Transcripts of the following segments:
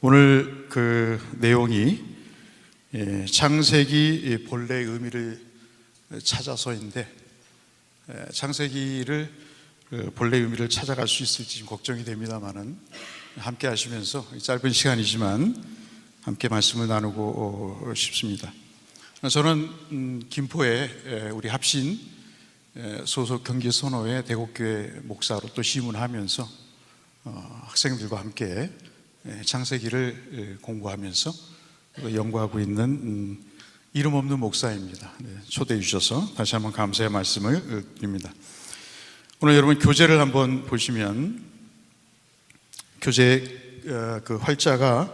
오늘 그 내용이 창세기 본래의 의미를 찾아서인데, 창세기를 본래의 의미를 찾아갈 수 있을지 좀 걱정이 됩니다만은 함께 하시면서 짧은 시간이지만 함께 말씀을 나누고 싶습니다. 저는 김포에 우리 합신 소속 경기선호회 대곡교회 목사로 또 심문하면서 학생들과 함께 창세기를 공부하면서 연구하고 있는 이름 없는 목사입니다. 초대해 주셔서 다시 한번 감사의 말씀을 드립니다. 오늘 여러분 교재를 한번 보시면 교재 그 활자가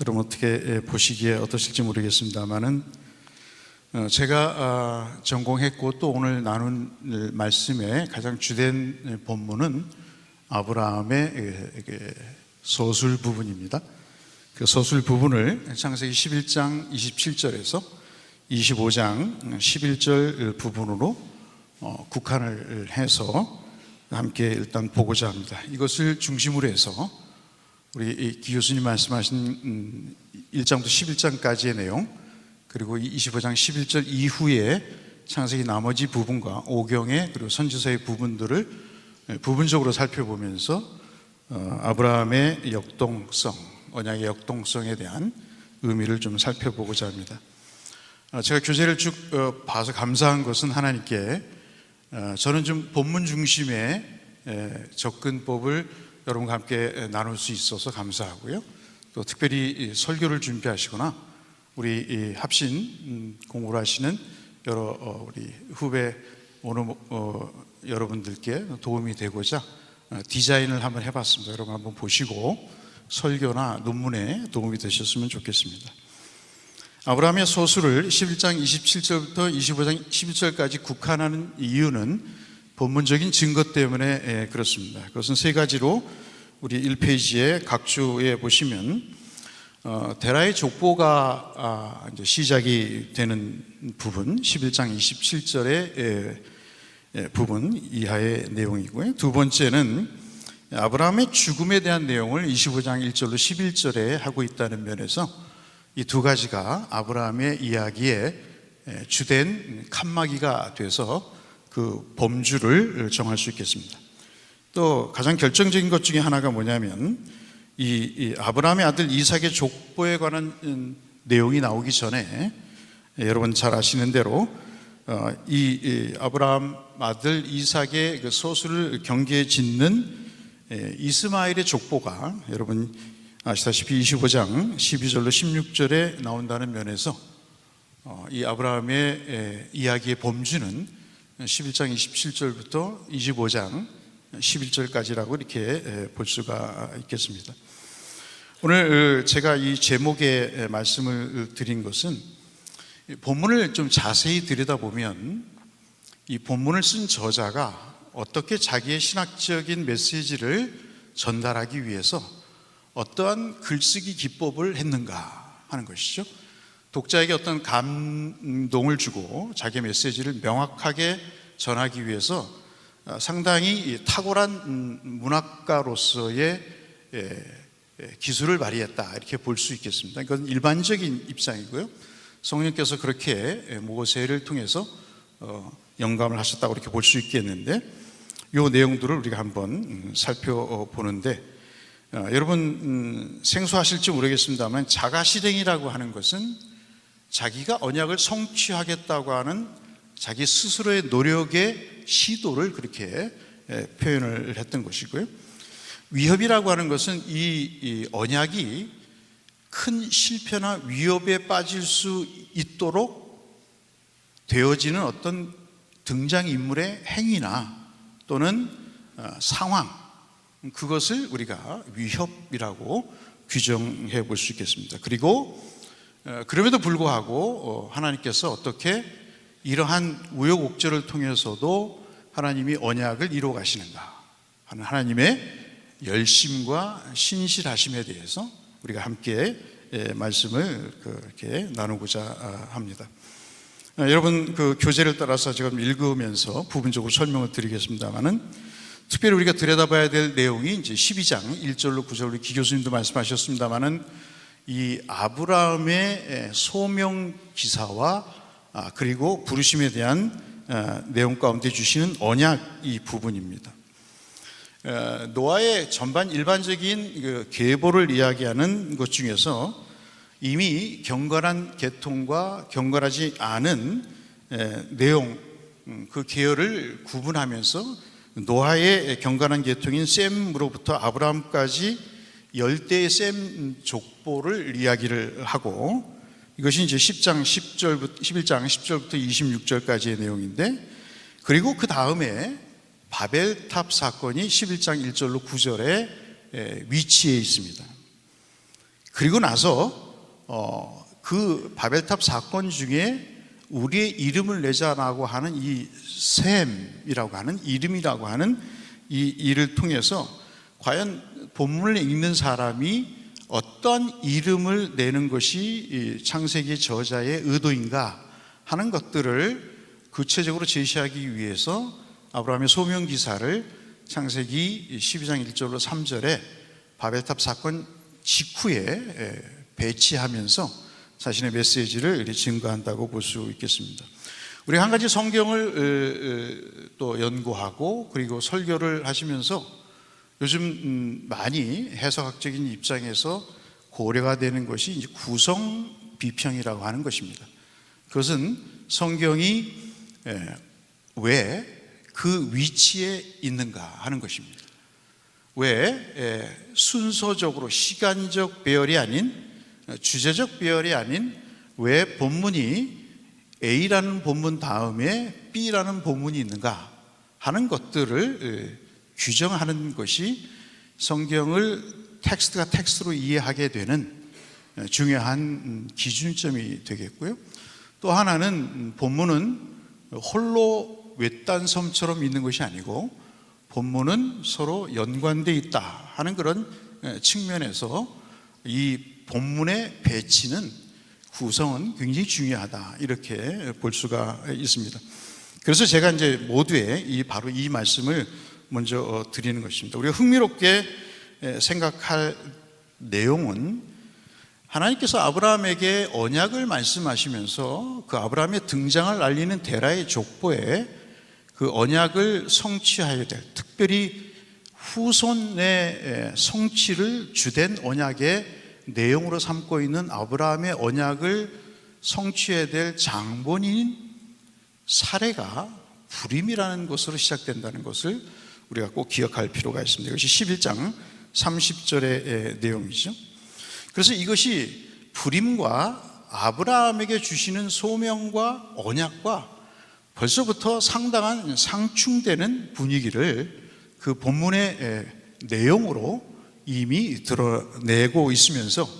여러분 어떻게 보시기에 어떠실지 모르겠습니다만은 제가 전공했고 또 오늘 나눌 말씀의 가장 주된 본문은 아브라함의 서술 부분입니다. 그 서술 부분을 창세기 11장 27절에서 25장 11절 부분으로 국한을 해서 함께 일단 보고자 합니다. 이것을 중심으로 해서 우리 기 교수님 말씀하신 1장부터 11장까지의 내용, 그리고 25장 11절 이후에 창세기 나머지 부분과 오경의 그리고 선지서의 부분들을 부분적으로 살펴보면서 아브라함의 역동성, 언약의 역동성에 대한 의미를 좀 살펴보고자 합니다. 제가 교재를 쭉 봐서 감사한 것은 하나님께 저는 좀 본문 중심의 접근법을 여러분과 함께 나눌 수 있어서 감사하고요. 또 특별히 설교를 준비하시거나 우리 합신 공부를 하시는 여러 우리 후배 여러분들께 도움이 되고자 디자인을 한번 해봤습니다. 여러분 한번 보시고 설교나 논문에 도움이 되셨으면 좋겠습니다. 아브라함의 소수를 11장 27절부터 25장 11절까지 국한하는 이유는 본문적인 증거 때문에 그렇습니다. 그것은 세 가지로 우리 1페이지에 각주에 보시면 데라의 족보가 이제 시작이 되는 부분 11장 27절의 부분 이하의 내용이고요. 두 번째는 아브라함의 죽음에 대한 내용을 25장 1절로 11절에 하고 있다는 면에서 이 두 가지가 아브라함의 이야기의 주된 칸막이가 돼서 그 범주를 정할 수 있겠습니다. 또 가장 결정적인 것 중에 하나가 뭐냐면 이 아브라함의 아들 이삭의 족보에 관한 내용이 나오기 전에 여러분 잘 아시는 대로 이 아브라함 아들 이삭의 그 소수를 경계에 짓는 이스마엘의 족보가 여러분 아시다시피 25장 12절로 16절에 나온다는 면에서 이 아브라함의 이야기의 범주는 11장 27절부터 25장 11절까지라고 이렇게 볼 수가 있겠습니다. 오늘 제가 이 제목의 말씀을 드린 것은 본문을 좀 자세히 들여다보면 이 본문을 쓴 저자가 어떻게 자기의 신학적인 메시지를 전달하기 위해서 어떠한 글쓰기 기법을 했는가 하는 것이죠. 독자에게 어떤 감동을 주고 자기의 메시지를 명확하게 전하기 위해서 상당히 탁월한 문학가로서의 기술을 발휘했다 이렇게 볼 수 있겠습니다. 이건 일반적인 입장이고요. 성령께서 그렇게 모세를 통해서 영감을 하셨다고 이렇게 볼 수 있겠는데 이 내용들을 우리가 한번 살펴보는데 여러분 생소하실지 모르겠습니다만 자가실행이라고 하는 것은 자기가 언약을 성취하겠다고 하는 자기 스스로의 노력의 시도를 그렇게 표현을 했던 것이고요. 위협이라고 하는 것은 이 언약이 큰 실패나 위협에 빠질 수 있도록 되어지는 어떤 등장인물의 행위나 또는 상황, 그것을 우리가 위협이라고 규정해 볼 수 있겠습니다. 그리고 그럼에도 불구하고 하나님께서 어떻게 이러한 우여곡절을 통해서도 하나님이 언약을 이루어 가시는가 하는 하나님의 열심과 신실하심에 대해서 우리가 함께 말씀을 그렇게 나누고자 합니다. 여러분 그 교재를 따라서 지금 읽으면서 부분적으로 설명을 드리겠습니다만은 특별히 우리가 들여다봐야 될 내용이 이제 12장 1절로 9절, 우리 기 교수님도 말씀하셨습니다마는 이 아브라함의 소명 기사와 그리고 부르심에 대한 내용 가운데 주시는 언약 이 부분입니다. 노아의 전반 일반적인 그 계보를 이야기하는 것 중에서 이미 경건한 계통과 경건하지 않은 내용, 그 계열을 구분하면서 노아의 경건한 계통인 셈으로부터 아브라함까지 열대의 셈 족보를 이야기를 하고, 이것이 이제 11장 10절부터 26절까지의 내용인데, 그리고 그 다음에 바벨탑 사건이 11장 1절로 9절에 위치해 있습니다. 그리고 나서 그 바벨탑 사건 중에 우리의 이름을 내자라고 하는 이 셈이라고 하는 이름이라고 하는 이 일을 통해서 과연 본문을 읽는 사람이 어떤 이름을 내는 것이 창세기 저자의 의도인가 하는 것들을 구체적으로 제시하기 위해서 아브라함의 소명 기사를 창세기 12장 1절로 3절에 바벨탑 사건 직후에 배치하면서 자신의 메시지를 증거한다고 볼 수 있겠습니다. 우리 한 가지 성경을 또 연구하고 그리고 설교를 하시면서 요즘 많이 해석학적인 입장에서 고려가 되는 것이 이제 구성 비평이라고 하는 것입니다. 그것은 성경이 왜 그 위치에 있는가 하는 것입니다. 왜 순서적으로 시간적 배열이 아닌, 주제적 배열이 아닌, 왜 본문이 A라는 본문 다음에 B라는 본문이 있는가 하는 것들을 규정하는 것이 성경을 텍스트가 텍스트로 이해하게 되는 중요한 기준점이 되겠고요. 또 하나는 본문은 홀로 외딴 섬처럼 있는 것이 아니고 본문은 서로 연관되어 있다 하는 그런 측면에서 이 본문의 배치는, 구성은 굉장히 중요하다, 이렇게 볼 수가 있습니다. 그래서 제가 이제 모두의 바로 이 말씀을 먼저 드리는 것입니다. 우리가 흥미롭게 생각할 내용은 하나님께서 아브라함에게 언약을 말씀하시면서 그 아브라함의 등장을 알리는 데라의 족보에 그 언약을 성취하여야 될, 특별히 후손의 성취를 주된 언약의 내용으로 삼고 있는 아브라함의 언약을 성취해야 될 장본인 사례가 불임이라는 것으로 시작된다는 것을 우리가 꼭 기억할 필요가 있습니다. 이것이 11장 30절의 내용이죠. 그래서 이것이 불임과 아브라함에게 주시는 소명과 언약과 벌써부터 상당한 상충되는 분위기를 그 본문의 내용으로 이미 드러내고 있으면서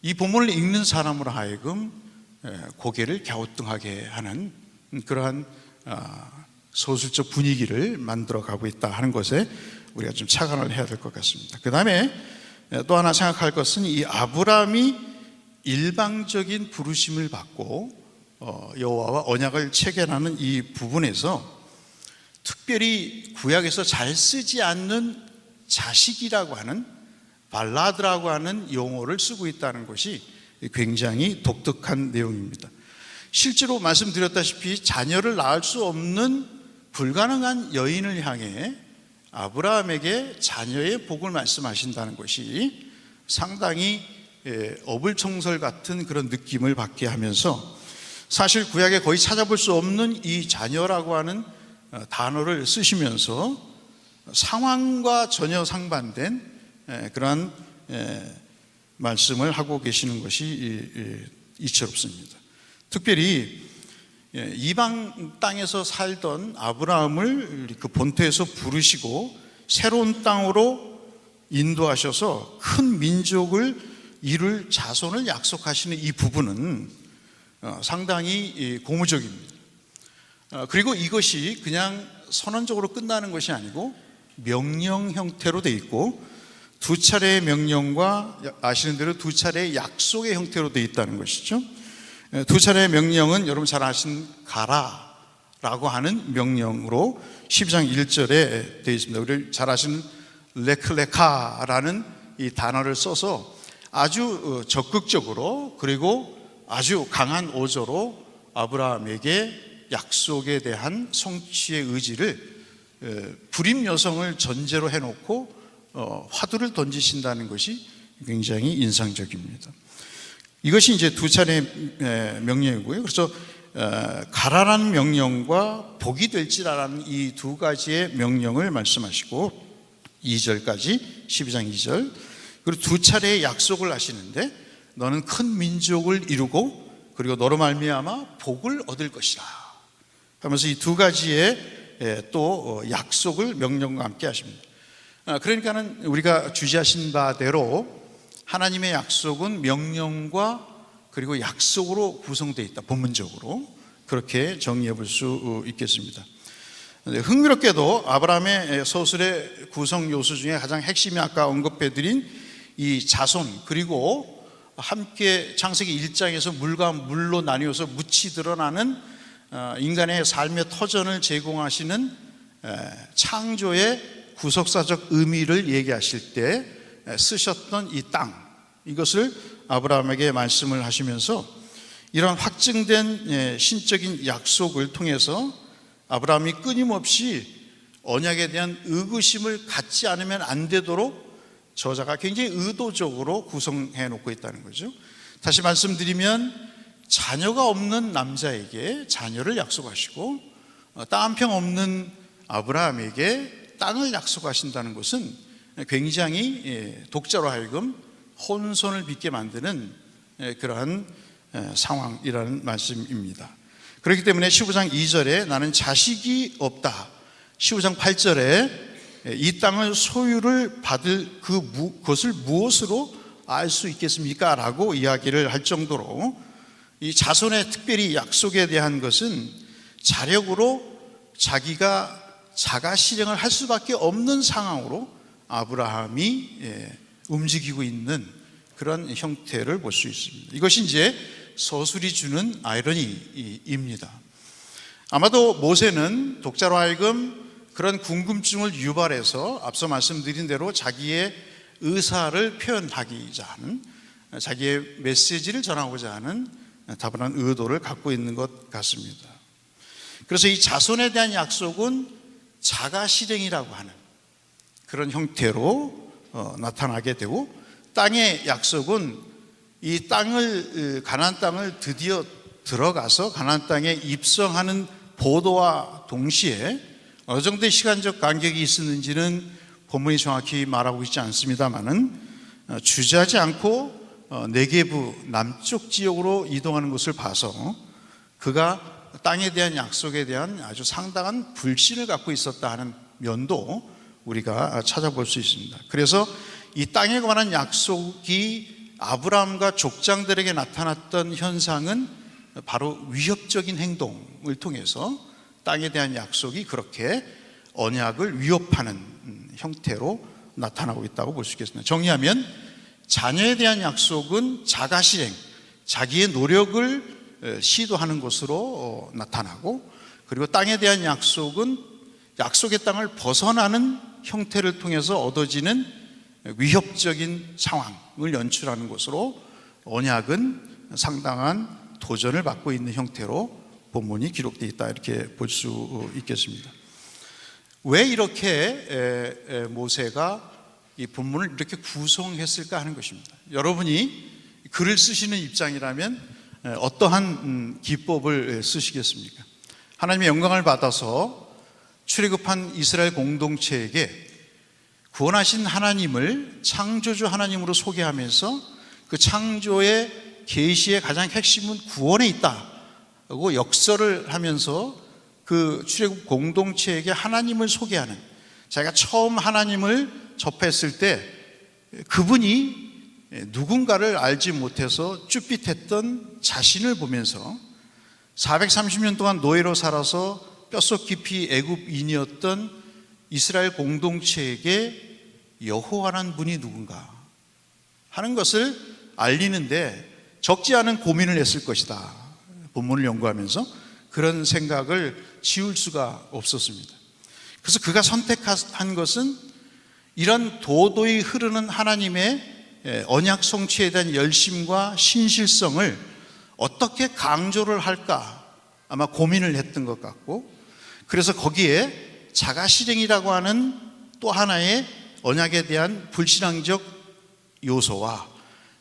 이 본문을 읽는 사람으로 하여금 고개를 갸우뚱하게 하는 그러한 소설적 분위기를 만들어 가고 있다 하는 것에 우리가 좀 착안을 해야 될 것 같습니다. 그 다음에 또 하나 생각할 것은 이 아브라함이 일방적인 부르심을 받고 여호와와 언약을 체결하는 이 부분에서 특별히 구약에서 잘 쓰지 않는 자식이라고 하는, 발라드라고 하는 용어를 쓰고 있다는 것이 굉장히 독특한 내용입니다. 실제로 말씀드렸다시피 자녀를 낳을 수 없는 불가능한 여인을 향해 아브라함에게 자녀의 복을 말씀하신다는 것이 상당히 어불청설 같은 그런 느낌을 받게 하면서, 사실 구약에 거의 찾아볼 수 없는 이 자녀라고 하는 단어를 쓰시면서 상황과 전혀 상반된 그러한 말씀을 하고 계시는 것이 이채롭습니다. 특별히 이방 땅에서 살던 아브라함을 그 본토에서 부르시고 새로운 땅으로 인도하셔서 큰 민족을 이룰 자손을 약속하시는 이 부분은 상당히 고무적입니다. 그리고 이것이 그냥 선언적으로 끝나는 것이 아니고 명령 형태로 되어 있고, 두 차례의 명령과 아시는 대로 두 차례의 약속의 형태로 되어 있다는 것이죠. 두 차례의 명령은 여러분 잘 아시는 가라 라고 하는 명령으로 12장 1절에 되어 있습니다. 우리 잘 아시는 레클레카라는 이 단어를 써서 아주 적극적으로 그리고 아주 강한 어조로 아브라함에게 약속에 대한 성취의 의지를 불임 여성을 전제로 해놓고 화두를 던지신다는 것이 굉장히 인상적입니다. 이것이 이제 두 차례의 명령이고요. 그래서 가라라는 명령과 복이 될지라는 이 두 가지의 명령을 말씀하시고 2절까지 12장 2절 그리고 두 차례의 약속을 하시는데 너는 큰 민족을 이루고 그리고 너로 말미암아 복을 얻을 것이라 하면서 이 두 가지의 또 약속을 명령과 함께 하십니다. 그러니까는 우리가 주시하신 바대로 하나님의 약속은 명령과 그리고 약속으로 구성되어 있다. 본문적으로 그렇게 정리해 볼 수 있겠습니다. 흥미롭게도 아브라함의 서술의 구성 요소 중에 가장 핵심이 아까 언급해드린 이 자손 그리고 함께 창세기 1장에서 물과 물로 나뉘어서 묻히 드러나는 인간의 삶의 터전을 제공하시는 창조의 구속사적 의미를 얘기하실 때 쓰셨던 이 땅, 이것을 아브라함에게 말씀을 하시면서 이런 확증된 신적인 약속을 통해서 아브라함이 끊임없이 언약에 대한 의구심을 갖지 않으면 안 되도록 저자가 굉장히 의도적으로 구성해 놓고 있다는 거죠. 다시 말씀드리면 자녀가 없는 남자에게 자녀를 약속하시고 땅 한 평 없는 아브라함에게 땅을 약속하신다는 것은 굉장히 독자로 하여금 혼선을 빚게 만드는 그러한 상황이라는 말씀입니다. 그렇기 때문에 15장 2절에 나는 자식이 없다, 15장 8절에 이 땅을 소유를 받을 그것을 무엇으로 알 수 있겠습니까? 라고 이야기를 할 정도로 이 자손의 특별히 약속에 대한 것은 자력으로 자기가 자가 실행을 할 수밖에 없는 상황으로 아브라함이 움직이고 있는 그런 형태를 볼 수 있습니다. 이것이 이제 서술이 주는 아이러니입니다. 아마도 모세는 독자로 하여금 그런 궁금증을 유발해서 앞서 말씀드린 대로 자기의 의사를 표현하기자 하는, 자기의 메시지를 전하고자 하는 다분한 의도를 갖고 있는 것 같습니다. 그래서 이 자손에 대한 약속은 자가 실행이라고 하는 그런 형태로 나타나게 되고, 땅의 약속은 이 땅을, 가나안 땅을 드디어 들어가서 가나안 땅에 입성하는 보도와 동시에 어느 정도의 시간적 간격이 있었는지는 본문이 정확히 말하고 있지 않습니다만은 주저하지 않고 네게부 남쪽 지역으로 이동하는 것을 봐서 그가 땅에 대한 약속에 대한 아주 상당한 불신을 갖고 있었다 하는 면도 우리가 찾아볼 수 있습니다. 그래서 이 땅에 관한 약속이 아브라함과 족장들에게 나타났던 현상은 바로 위협적인 행동을 통해서 땅에 대한 약속이 그렇게 언약을 위협하는 형태로 나타나고 있다고 볼 수 있겠습니다. 정리하면 자녀에 대한 약속은 자가 실행, 자기의 노력을 시도하는 것으로 나타나고, 그리고 땅에 대한 약속은 약속의 땅을 벗어나는 형태를 통해서 얻어지는 위협적인 상황을 연출하는 것으로 언약은 상당한 도전을 받고 있는 형태로 본문이 기록되어 있다, 이렇게 볼 수 있겠습니다. 왜 이렇게 모세가 이 본문을 이렇게 구성했을까 하는 것입니다. 여러분이 글을 쓰시는 입장이라면 어떠한 기법을 쓰시겠습니까? 하나님의 영광을 받아서 출애굽한 이스라엘 공동체에게 구원하신 하나님을 창조주 하나님으로 소개하면서 그 창조의 계시의 가장 핵심은 구원에 있다고 역설을 하면서 그 출애굽 공동체에게 하나님을 소개하는, 자기가 처음 하나님을 접했을 때 그분이 누군가를 알지 못해서 쭈삣했던 자신을 보면서 430년 동안 노예로 살아서 뼛속 깊이 애굽인이었던 이스라엘 공동체에게 여호와라는 분이 누군가 하는 것을 알리는데 적지 않은 고민을 했을 것이다. 본문을 연구하면서 그런 생각을 지울 수가 없었습니다. 그래서 그가 선택한 것은 이런 도도히 흐르는 하나님의 언약 성취에 대한 열심과 신실성을 어떻게 강조를 할까 아마 고민을 했던 것 같고, 그래서 거기에 자가실행이라고 하는 또 하나의 언약에 대한 불신앙적 요소와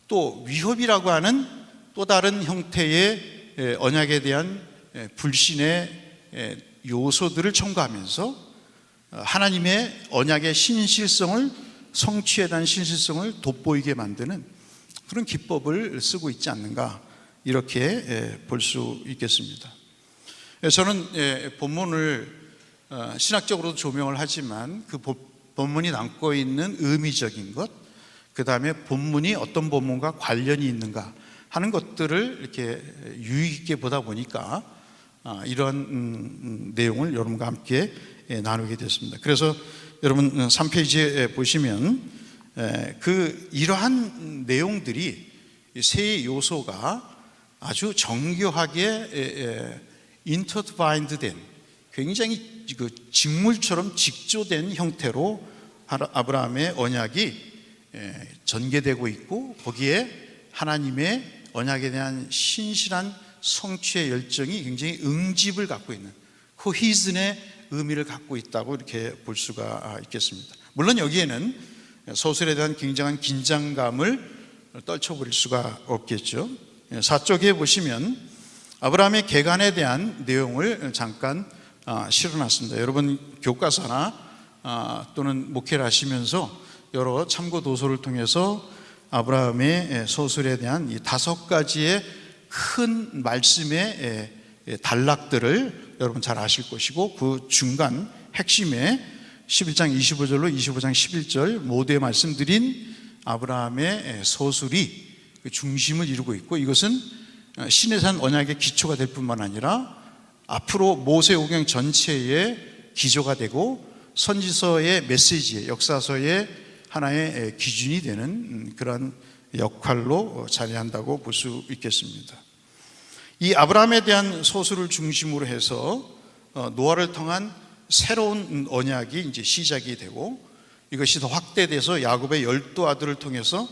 또 위협이라고 하는 또 다른 형태의 언약에 대한 불신의 요소들을 첨가하면서 하나님의 언약의 신실성을, 성취에 대한 신실성을 돋보이게 만드는 그런 기법을 쓰고 있지 않는가, 이렇게 볼 수 있겠습니다. 저는 본문을 신학적으로도 조명을 하지만 그 본문이 담고 있는 의미적인 것, 그 다음에 본문이 어떤 본문과 관련이 있는가 하는 것들을 이렇게 유의 깊게 보다 보니까 이런 내용을 여러분과 함께 나누게 됐습니다. 그래서 여러분 3페이지에 보시면 이러한 내용들이 세 요소가 아주 정교하게 인터트바인드 된, 굉장히 그 직물처럼 직조된 형태로 아브라함의 언약이 전개되고 있고, 거기에 하나님의 언약에 대한 신실한 성취의 열정이 굉장히 응집을 갖고 있는 코히즌의 의미를 갖고 있다고 이렇게 볼 수가 있겠습니다. 물론 여기에는 소설에 대한 굉장한 긴장감을 떨쳐버릴 수가 없겠죠. 4쪽에 보시면 아브라함의 계간에 대한 내용을 잠깐 실어놨습니다. 여러분 교과서나 또는 목회를 하시면서 여러 참고 도서를 통해서 아브라함의 소설에 대한 이 5가지의 큰 말씀의 단락들을 여러분 잘 아실 것이고, 그 중간 핵심에 11장 25절로 25장 11절 모두의 말씀드린 아브라함의 서술이 그 중심을 이루고 있고, 이것은 시내산 언약의 기초가 될 뿐만 아니라 앞으로 모세오경 전체의 기조가 되고 선지서의 메시지의, 역사서의 하나의 기준이 되는 그런 역할로 자리한다고 볼 수 있겠습니다. 이 아브라함에 대한 소설을 중심으로 해서 노아를 통한 새로운 언약이 이제 시작이 되고, 이것이 더 확대돼서 야곱의 12 아들을 통해서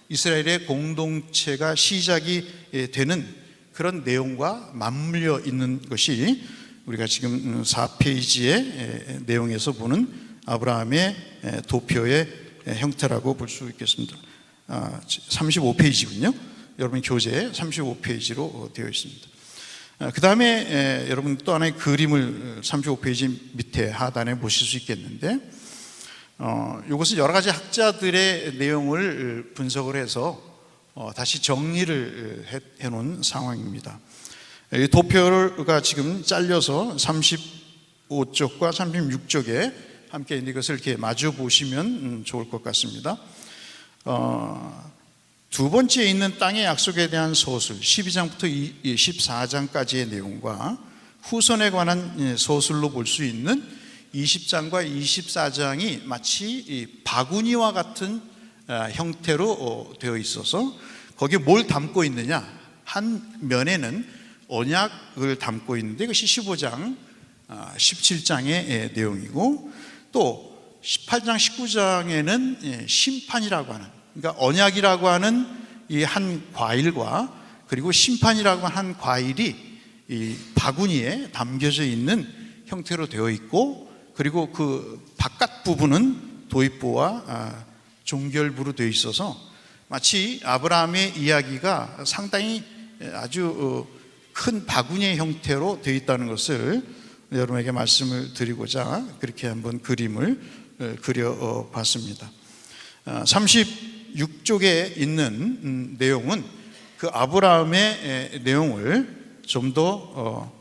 이스라엘의 공동체가 시작이 되는 그런 내용과 맞물려 있는 것이 우리가 지금 4페이지의 내용에서 보는 아브라함의 도표의 형태라고 볼 수 있겠습니다. 35페이지군요. 여러분 교재 35페이지로 되어 있습니다. 그 다음에 여러분 또 하나의 그림을 35페이지 밑에 하단에 보실 수 있겠는데, 이것은 여러 가지 학자들의 내용을 분석을 해서 다시 정리를 해놓은 상황입니다. 이 도표가 지금 잘려서 35쪽과 36쪽에 함께 있는 것을 이렇게 마주 보시면 좋을 것 같습니다. 두 번째에 있는 땅의 약속에 대한 소술 12장부터 14장까지의 내용과 후손에 관한 소술로 볼 수 있는 20장과 24장이 마치 바구니와 같은 형태로 되어 있어서 거기에 뭘 담고 있느냐, 한 면에는 언약을 담고 있는데 이것이 15장, 17장의 내용이고, 또 18장, 19장에는 심판이라고 하는, 그러니까 언약이라고 하는 이 한 과일과 그리고 심판이라고 한 과일이 이 바구니에 담겨져 있는 형태로 되어 있고, 그리고 그 바깥 부분은 도입부와 종결부로 되어 있어서 마치 아브라함의 이야기가 상당히 아주 큰 바구니의 형태로 되어 있다는 것을 여러분에게 말씀을 드리고자 그렇게 한번 그림을 그려봤습니다. 36쪽에 있는 내용은 그 아브라함의 내용을 좀 더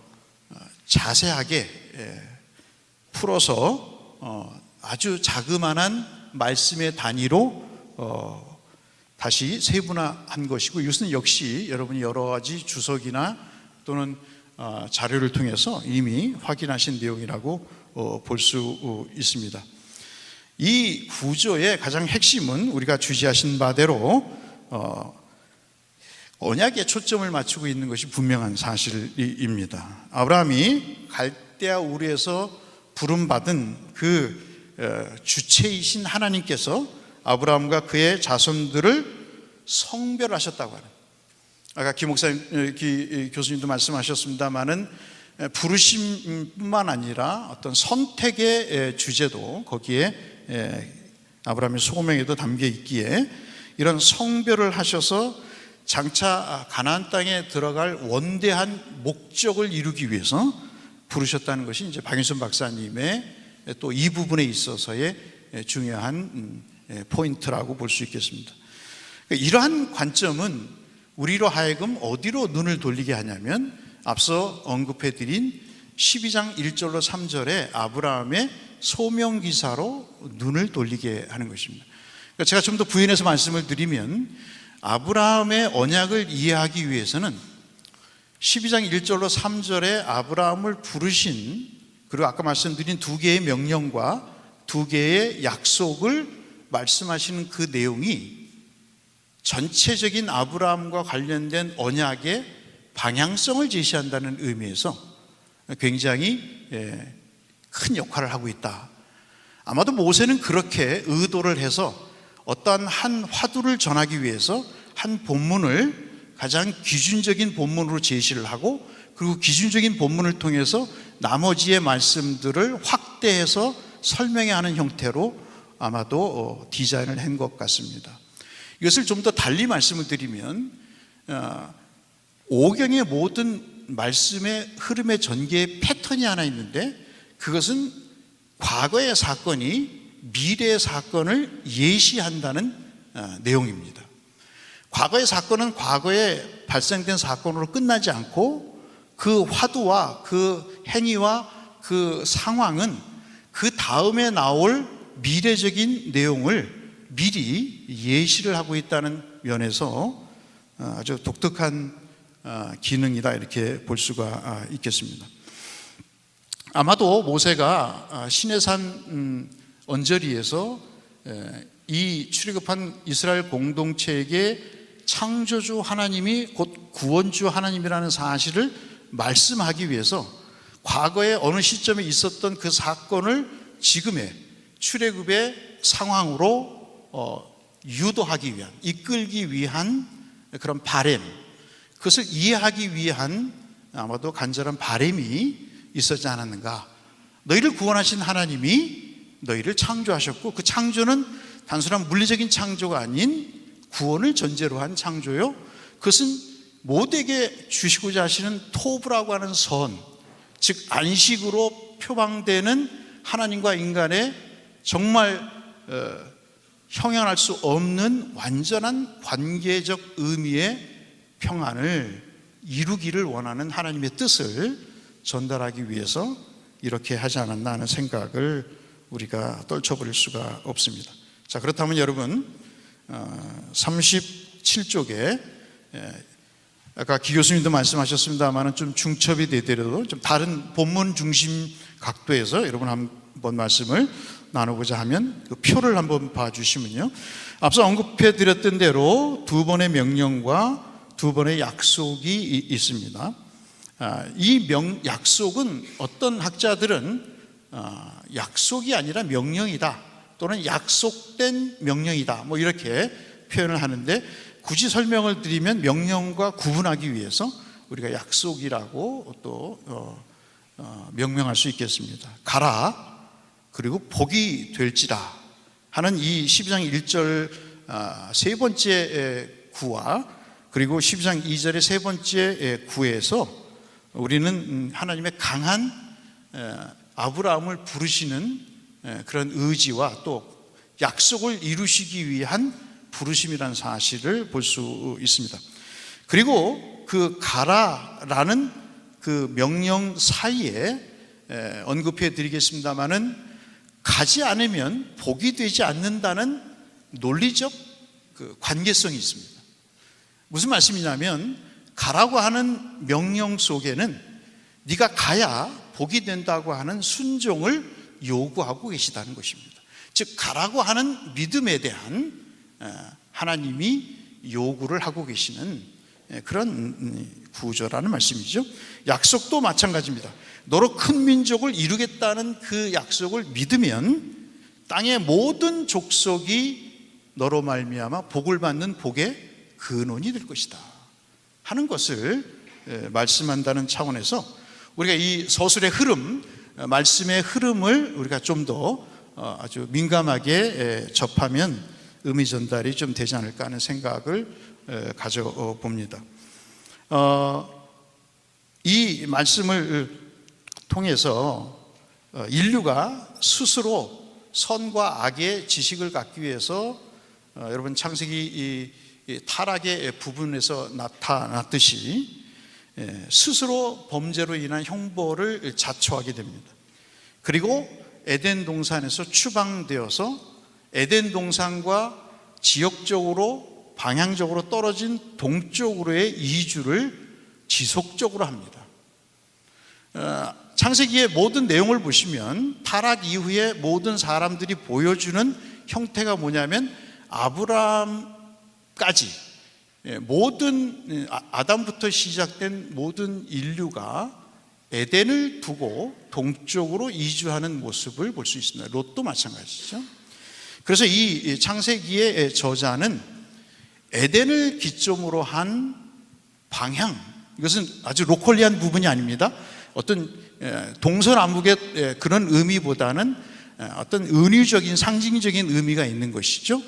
자세하게 풀어서 아주 자그마한 말씀의 단위로 다시 세분화한 것이고, 이것은 역시 여러분이 여러 가지 주석이나 또는 자료를 통해서 이미 확인하신 내용이라고 볼 수 있습니다. 이 구조의 가장 핵심은 우리가 주시하신 바대로 언약에 초점을 맞추고 있는 것이 분명한 사실입니다. 아브라함이 갈대 때와 우리에서 부름받은 그 주체이신 하나님께서 아브라함과 그의 자손들을 성별하셨다고 하는, 아까 김 목사님, 교수님도 말씀하셨습니다마는 부르심뿐만 아니라 어떤 선택의 주제도 거기에 아브라함의 소명에도 담겨 있기에 이런 성별을 하셔서 장차 가나안 땅에 들어갈 원대한 목적을 이루기 위해서 부르셨다는 것이 이제 박윤선 박사님의 또 이 부분에 있어서의 중요한 포인트라고 볼 수 있겠습니다. 이러한 관점은 우리로 하여금 어디로 눈을 돌리게 하냐면 앞서 언급해드린 12장 1절로 3절에 아브라함의 소명기사로 눈을 돌리게 하는 것입니다. 제가 좀 더 부연해서 말씀을 드리면 아브라함의 언약을 이해하기 위해서는 12장 1절로 3절에 아브라함을 부르신, 그리고 아까 말씀드린 두 개의 명령과 두 개의 약속을 말씀하시는 그 내용이 전체적인 아브라함과 관련된 언약의 방향성을 제시한다는 의미에서 굉장히 큰 역할을 하고 있다. 아마도 모세는 그렇게 의도를 해서 어떠한 한 화두를 전하기 위해서 한 본문을 가장 기준적인 본문으로 제시를 하고, 그리고 기준적인 본문을 통해서 나머지의 말씀들을 확대해서 설명해야 하는 형태로 아마도 디자인을 한 것 같습니다. 이것을 좀 더 달리 말씀을 드리면 오경의 모든 말씀의 흐름의 전개의 패턴이 하나 있는데, 그것은 과거의 사건이 미래의 사건을 예시한다는 내용입니다. 과거의 사건은 과거에 발생된 사건으로 끝나지 않고 그 화두와 그 행위와 그 상황은 그 다음에 나올 미래적인 내용을 미리 예시를 하고 있다는 면에서 아주 독특한 기능이다, 이렇게 볼 수가 있겠습니다. 아마도 모세가 시내산 언저리에서 이 출애굽한 이스라엘 공동체에게 창조주 하나님이 곧 구원주 하나님이라는 사실을 말씀하기 위해서 과거에 어느 시점에 있었던 그 사건을 지금의 출애굽의 상황으로 유도하기 위한, 이끌기 위한 그런 바램, 그것을 이해하기 위한 아마도 간절한 바램이 있었지 않았는가. 너희를 구원하신 하나님이 너희를 창조하셨고, 그 창조는 단순한 물리적인 창조가 아닌 구원을 전제로 한 창조요, 그것은 모두에게 주시고자 하시는 토부라고 하는 선, 즉 안식으로 표방되는 하나님과 인간의 정말 형용할 수 없는 완전한 관계적 의미의 평안을 이루기를 원하는 하나님의 뜻을 전달하기 위해서 이렇게 하지 않았나 하는 생각을 우리가 떨쳐버릴 수가 없습니다. 자, 그렇다면 여러분 37쪽에 아까 기 교수님도 말씀하셨습니다만 좀 중첩이 되더라도 좀 다른 본문 중심 각도에서 여러분 한번 말씀을 나누고자 하면 그 표를 한번 봐주시면요, 앞서 언급해 드렸던 대로 두 번의 명령과 두 번의 약속이 있습니다. 이 약속은 어떤 학자들은 약속이 아니라 명령이다, 또는 약속된 명령이다, 뭐 이렇게 표현을 하는데, 굳이 설명을 드리면 명령과 구분하기 위해서 우리가 약속이라고 또 명명할 수 있겠습니다. 가라, 그리고 복이 될지라 하는 이 12장 1절 세 번째 구와 그리고 12장 2절의 세 번째 구에서 우리는 하나님의 강한 아브라함을 부르시는 그런 의지와 또 약속을 이루시기 위한 부르심이라는 사실을 볼 수 있습니다. 그리고 그 가라라는 그 명령 사이에 언급해 드리겠습니다마는 가지 않으면 복이 되지 않는다는 논리적 그 관계성이 있습니다. 무슨 말씀이냐면 가라고 하는 명령 속에는 네가 가야 복이 된다고 하는 순종을 요구하고 계시다는 것입니다. 즉 가라고 하는 믿음에 대한 하나님이 요구를 하고 계시는 그런 구조라는 말씀이죠. 약속도 마찬가지입니다. 너로 큰 민족을 이루겠다는 그 약속을 믿으면 땅의 모든 족속이 너로 말미암아 복을 받는 복의 근원이 될 것이다 하는 것을 말씀한다는 차원에서 우리가 이 서술의 흐름, 말씀의 흐름을 우리가 좀 더 아주 민감하게 접하면 의미 전달이 좀 되지 않을까 하는 생각을 가져봅니다. 이 말씀을 통해서 인류가 스스로 선과 악의 지식을 갖기 위해서 여러분 창세기 이 타락의 부분에서 나타났듯이 스스로 범죄로 인한 형벌을 자초하게 됩니다. 그리고 에덴 동산에서 추방되어서 에덴 동산과 지역적으로 방향적으로 떨어진 동쪽으로의 이주를 지속적으로 합니다. 창세기의 모든 내용을 보시면 타락 이후에 모든 사람들이 보여주는 형태가 뭐냐면 아브라함까지 모든 아담부터 시작된 모든 인류가 에덴을 두고 동쪽으로 이주하는 모습을 볼 수 있습니다. 롯도 마찬가지죠. 그래서 이 창세기의 저자는 에덴을 기점으로 한 방향, 이것은 아주 로컬리한 부분이 아닙니다. 어떤 동서남북의 그런 의미보다는 어떤 은유적인 상징적인 의미가 있는 것이죠.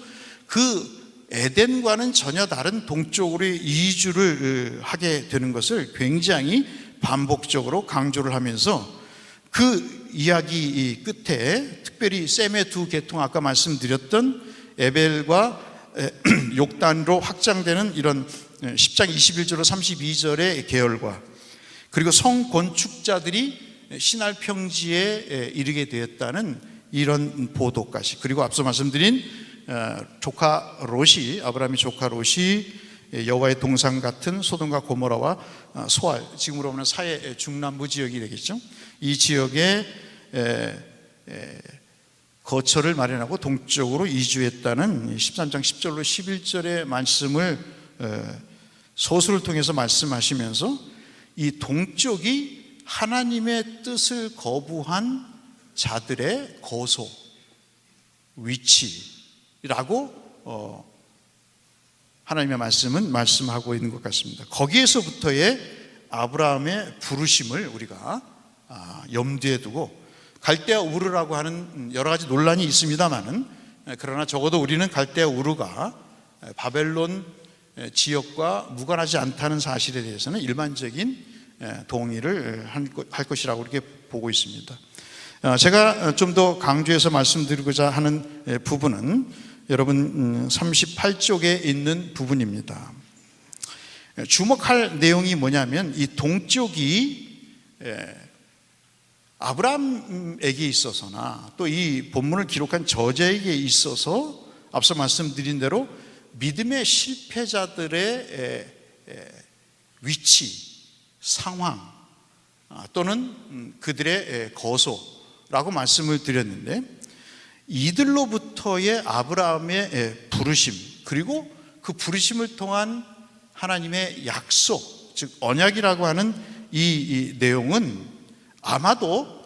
그 에덴과는 전혀 다른 동쪽으로의 이주를 하게 되는 것을 굉장히 반복적으로 강조를 하면서 그 이야기 끝에 특별히 셈의 두 계통, 아까 말씀드렸던 에벨과 욕단으로 확장되는 이런 10장 21절로 32절의 계열과 그리고 성건축자들이 신할 평지에 이르게 되었다는 이런 보도까지, 그리고 앞서 말씀드린 조카 롯이, 아브라함의 조카 롯이 여호와의 동산 같은 소돔과 고모라와 소알, 지금으로 보면 사해 중남부 지역이 되겠죠. 이 지역에 거처를 마련하고 동쪽으로 이주했다는 13장 10절로 11절의 말씀을 소수를 통해서 말씀하시면서 이 동쪽이 하나님의 뜻을 거부한 자들의 거소, 위치라고 하나님의 말씀은 말씀하고 있는 것 같습니다. 거기에서부터의 아브라함의 부르심을 우리가 염두에 두고, 갈대아 우르라고 하는 여러 가지 논란이 있습니다만은, 그러나 적어도 우리는 갈대아 우르가 바벨론 지역과 무관하지 않다는 사실에 대해서는 일반적인 동의를 할 것이라고 이렇게 보고 있습니다. 제가 좀 더 강조해서 말씀드리고자 하는 부분은 여러분 38쪽에 있는 부분입니다. 주목할 내용이 뭐냐면 이 동쪽이 아브라함에게 있어서나 또 이 본문을 기록한 저자에게 있어서 앞서 말씀드린 대로 믿음의 실패자들의 위치, 상황 또는 그들의 거소라고 말씀을 드렸는데, 이들로부터의 아브라함의 부르심, 그리고 그 부르심을 통한 하나님의 약속, 즉 언약이라고 하는 이 내용은 아마도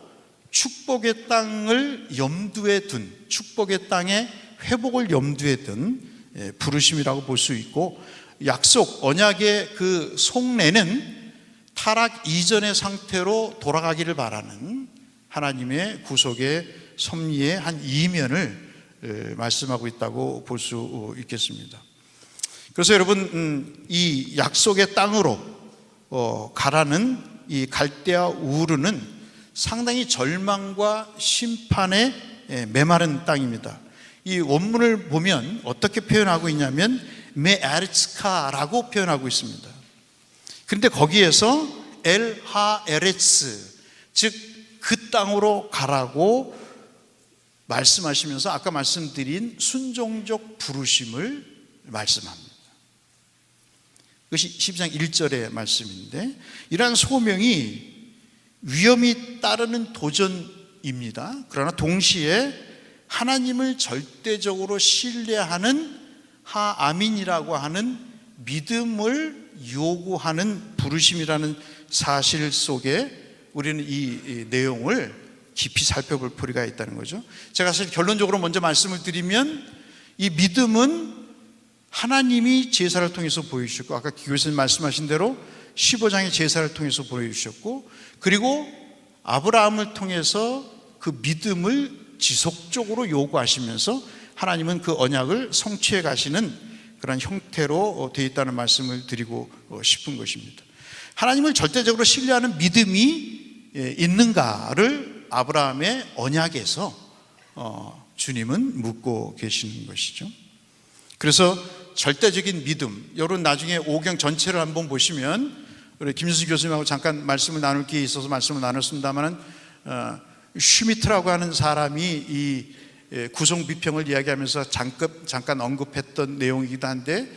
축복의 땅을 염두에 둔, 축복의 땅의 회복을 염두에 둔 부르심이라고 볼 수 있고, 약속, 언약의 그 속내는 타락 이전의 상태로 돌아가기를 바라는 하나님의 구속의 섭리의 한 이면을 말씀하고 있다고 볼 수 있겠습니다. 그래서 여러분, 이 약속의 땅으로 가라는 이 갈대아 우르는 상당히 절망과 심판에 메마른 땅입니다. 이 원문을 보면 어떻게 표현하고 있냐면 메아르츠카라고 표현하고 있습니다. 그런데 거기에서 엘하에레츠, 즉 그 땅으로 가라고 말씀하시면서 아까 말씀드린 순종적 부르심을 말씀합니다. 그것이 12장 1절의 말씀인데, 이러한 소명이 위험이 따르는 도전입니다. 그러나 동시에 하나님을 절대적으로 신뢰하는 하아민이라고 하는 믿음을 요구하는 부르심이라는 사실 속에 우리는 이 내용을 깊이 살펴볼 필요가 있다는 거죠. 제가 사실 결론적으로 먼저 말씀을 드리면, 이 믿음은 하나님이 제사를 통해서 보여주셨고, 아까 교수님 말씀하신 대로 15장의 제사를 통해서 보여주셨고, 그리고 아브라함을 통해서 그 믿음을 지속적으로 요구하시면서 하나님은 그 언약을 성취해 가시는 그런 형태로 되어 있다는 말씀을 드리고 싶은 것입니다. 하나님을 절대적으로 신뢰하는 믿음이 있는가를 아브라함의 언약에서 주님은 묻고 계시는 것이죠. 그래서 절대적인 믿음, 여러분 나중에 오경 전체를 한번 보시면, 우리 김준수 교수님하고 잠깐 말씀을 나눌 기회에 있어서 말씀을 나눴습니다만, 슈미트라고 하는 사람이 이 구속 비평을 이야기하면서 잠깐 언급했던 내용이기도 한데,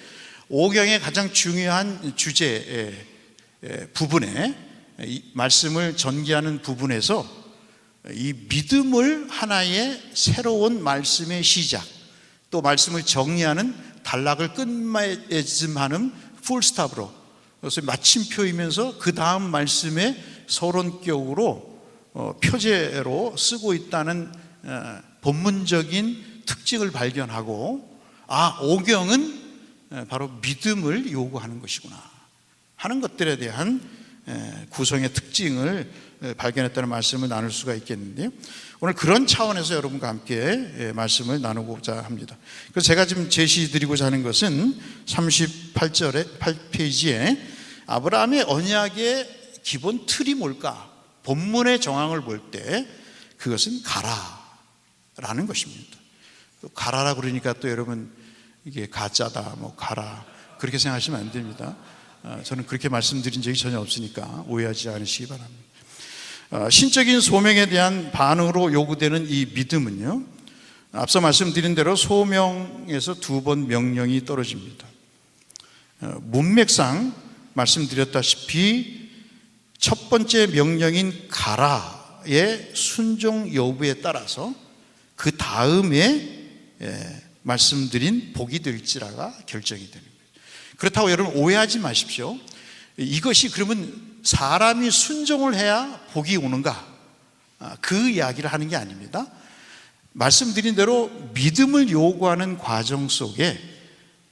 오경의 가장 중요한 주제 부분에, 이 말씀을 전개하는 부분에서 이 믿음을 하나의 새로운 말씀의 시작, 또 말씀을 정리하는 단락을 끝맺음하는 풀스탑으로, 그래서 마침표이면서 그 다음 말씀의 서론격으로 표제로 쓰고 있다는 본문적인 특징을 발견하고, 오경은 바로 믿음을 요구하는 것이구나 하는 것들에 대한 구성의 특징을 발견했다는 말씀을 나눌 수가 있겠는데요. 오늘 그런 차원에서 여러분과 함께 말씀을 나누고자 합니다. 그래서 제가 지금 제시드리고자 하는 것은 38절에 8페이지에 아브라함의 언약의 기본 틀이 뭘까? 본문의 정황을 볼 때 그것은 가라라는 것입니다. 가라라 그러니까 또 여러분 이게 가짜다, 가라 그렇게 생각하시면 안 됩니다. 저는 그렇게 말씀드린 적이 전혀 없으니까 오해하지 않으시기 바랍니다. 신적인 소명에 대한 반응으로 요구되는 이 믿음은요, 앞서 말씀드린 대로 소명에서 두 번 명령이 떨어집니다. 문맥상 말씀드렸다시피 첫 번째 명령인 가라의 순종 여부에 따라서 그 다음에 말씀드린 복이 될지라가 결정이 되는 거예요. 그렇다고 여러분 오해하지 마십시오. 이것이 그러면 사람이 순종을 해야 복이 오는가? 그 이야기를 하는 게 아닙니다. 말씀드린 대로 믿음을 요구하는 과정 속에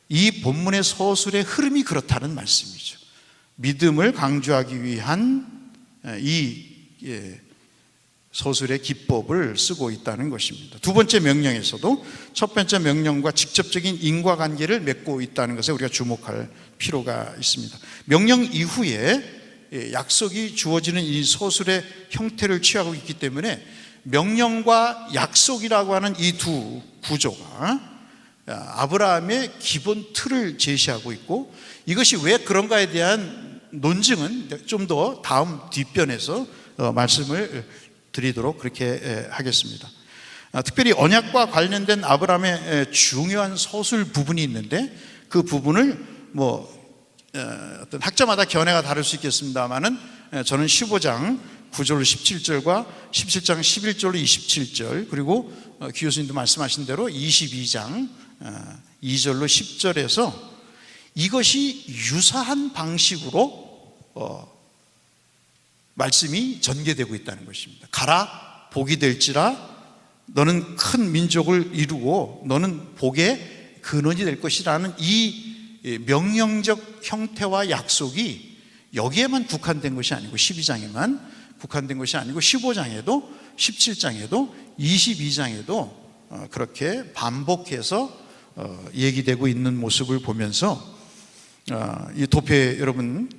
이 본문의 서술의 흐름이 그렇다는 말씀이죠. 믿음을 강조하기 위한 이 서술의 기법을 쓰고 있다는 것입니다. 두 번째 명령에서도 첫 번째 명령과 직접적인 인과관계를 맺고 있다는 것에 우리가 주목할 필요가 있습니다. 명령 이후에 약속이 주어지는 이 서술의 형태를 취하고 있기 때문에 명령과 약속이라고 하는 이 두 구조가 아브라함의 기본 틀을 제시하고 있고, 이것이 왜 그런가에 대한 논증은 좀 더 다음 뒷변에서 말씀을 드리도록 그렇게 하겠습니다. 특별히 언약과 관련된 아브라함의 중요한 서술 부분이 있는데, 그 부분을 어떤 학자마다 견해가 다를 수 있겠습니다만은 저는 15장 9절로 17절과 17장 11절로 27절, 그리고 기 교수님도 말씀하신 대로 22장 2절로 10절에서 이것이 유사한 방식으로 말씀이 전개되고 있다는 것입니다. 가라, 복이 될지라, 너는 큰 민족을 이루고 너는 복의 근원이 될 것이라는 이 명령적 형태와 약속이 여기에만 국한된 것이 아니고, 12장에만 국한된 것이 아니고 15장에도 17장에도 22장에도 그렇게 반복해서 얘기되고 있는 모습을 보면서 이 도표 여러분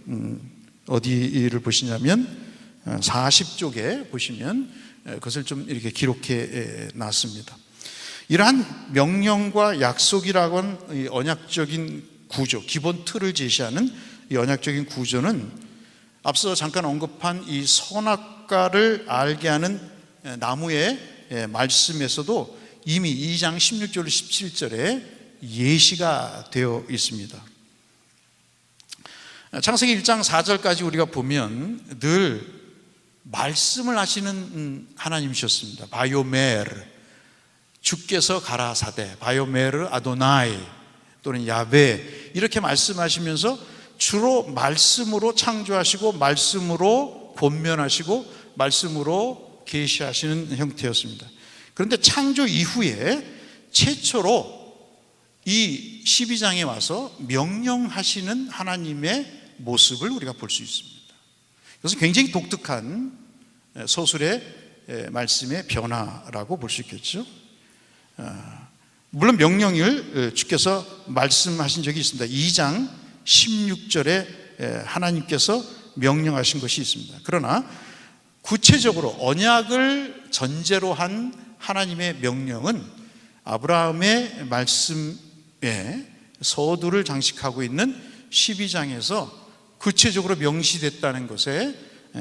어디를 보시냐면 40쪽에 보시면 그것을 좀 이렇게 기록해 놨습니다. 이러한 명령과 약속이라고 하는 이 언약적인 구조, 기본 틀을 제시하는 이 언약적인 구조는 앞서 잠깐 언급한 이 선악과를 알게 하는 나무의 말씀에서도 이미 2장 16절 17절에 예시가 되어 있습니다. 창세기 1장 4절까지 우리가 보면 늘 말씀을 하시는 하나님이셨습니다. 바요메르, 주께서 가라사대, 바요메르 아도나이 또는 야베, 이렇게 말씀하시면서 주로 말씀으로 창조하시고 말씀으로 권면하시고 말씀으로 계시하시는 형태였습니다. 그런데 창조 이후에 최초로 이 12장에 와서 명령하시는 하나님의 모습을 우리가 볼 수 있습니다. 그래서 굉장히 독특한 서술의 말씀의 변화라고 볼 수 있겠죠. 물론 명령을 주께서 말씀하신 적이 있습니다. 2장 16절에 하나님께서 명령하신 것이 있습니다. 그러나 구체적으로 언약을 전제로 한 하나님의 명령은 아브라함의 말씀에 서두를 장식하고 있는 12장에서 구체적으로 명시됐다는 것에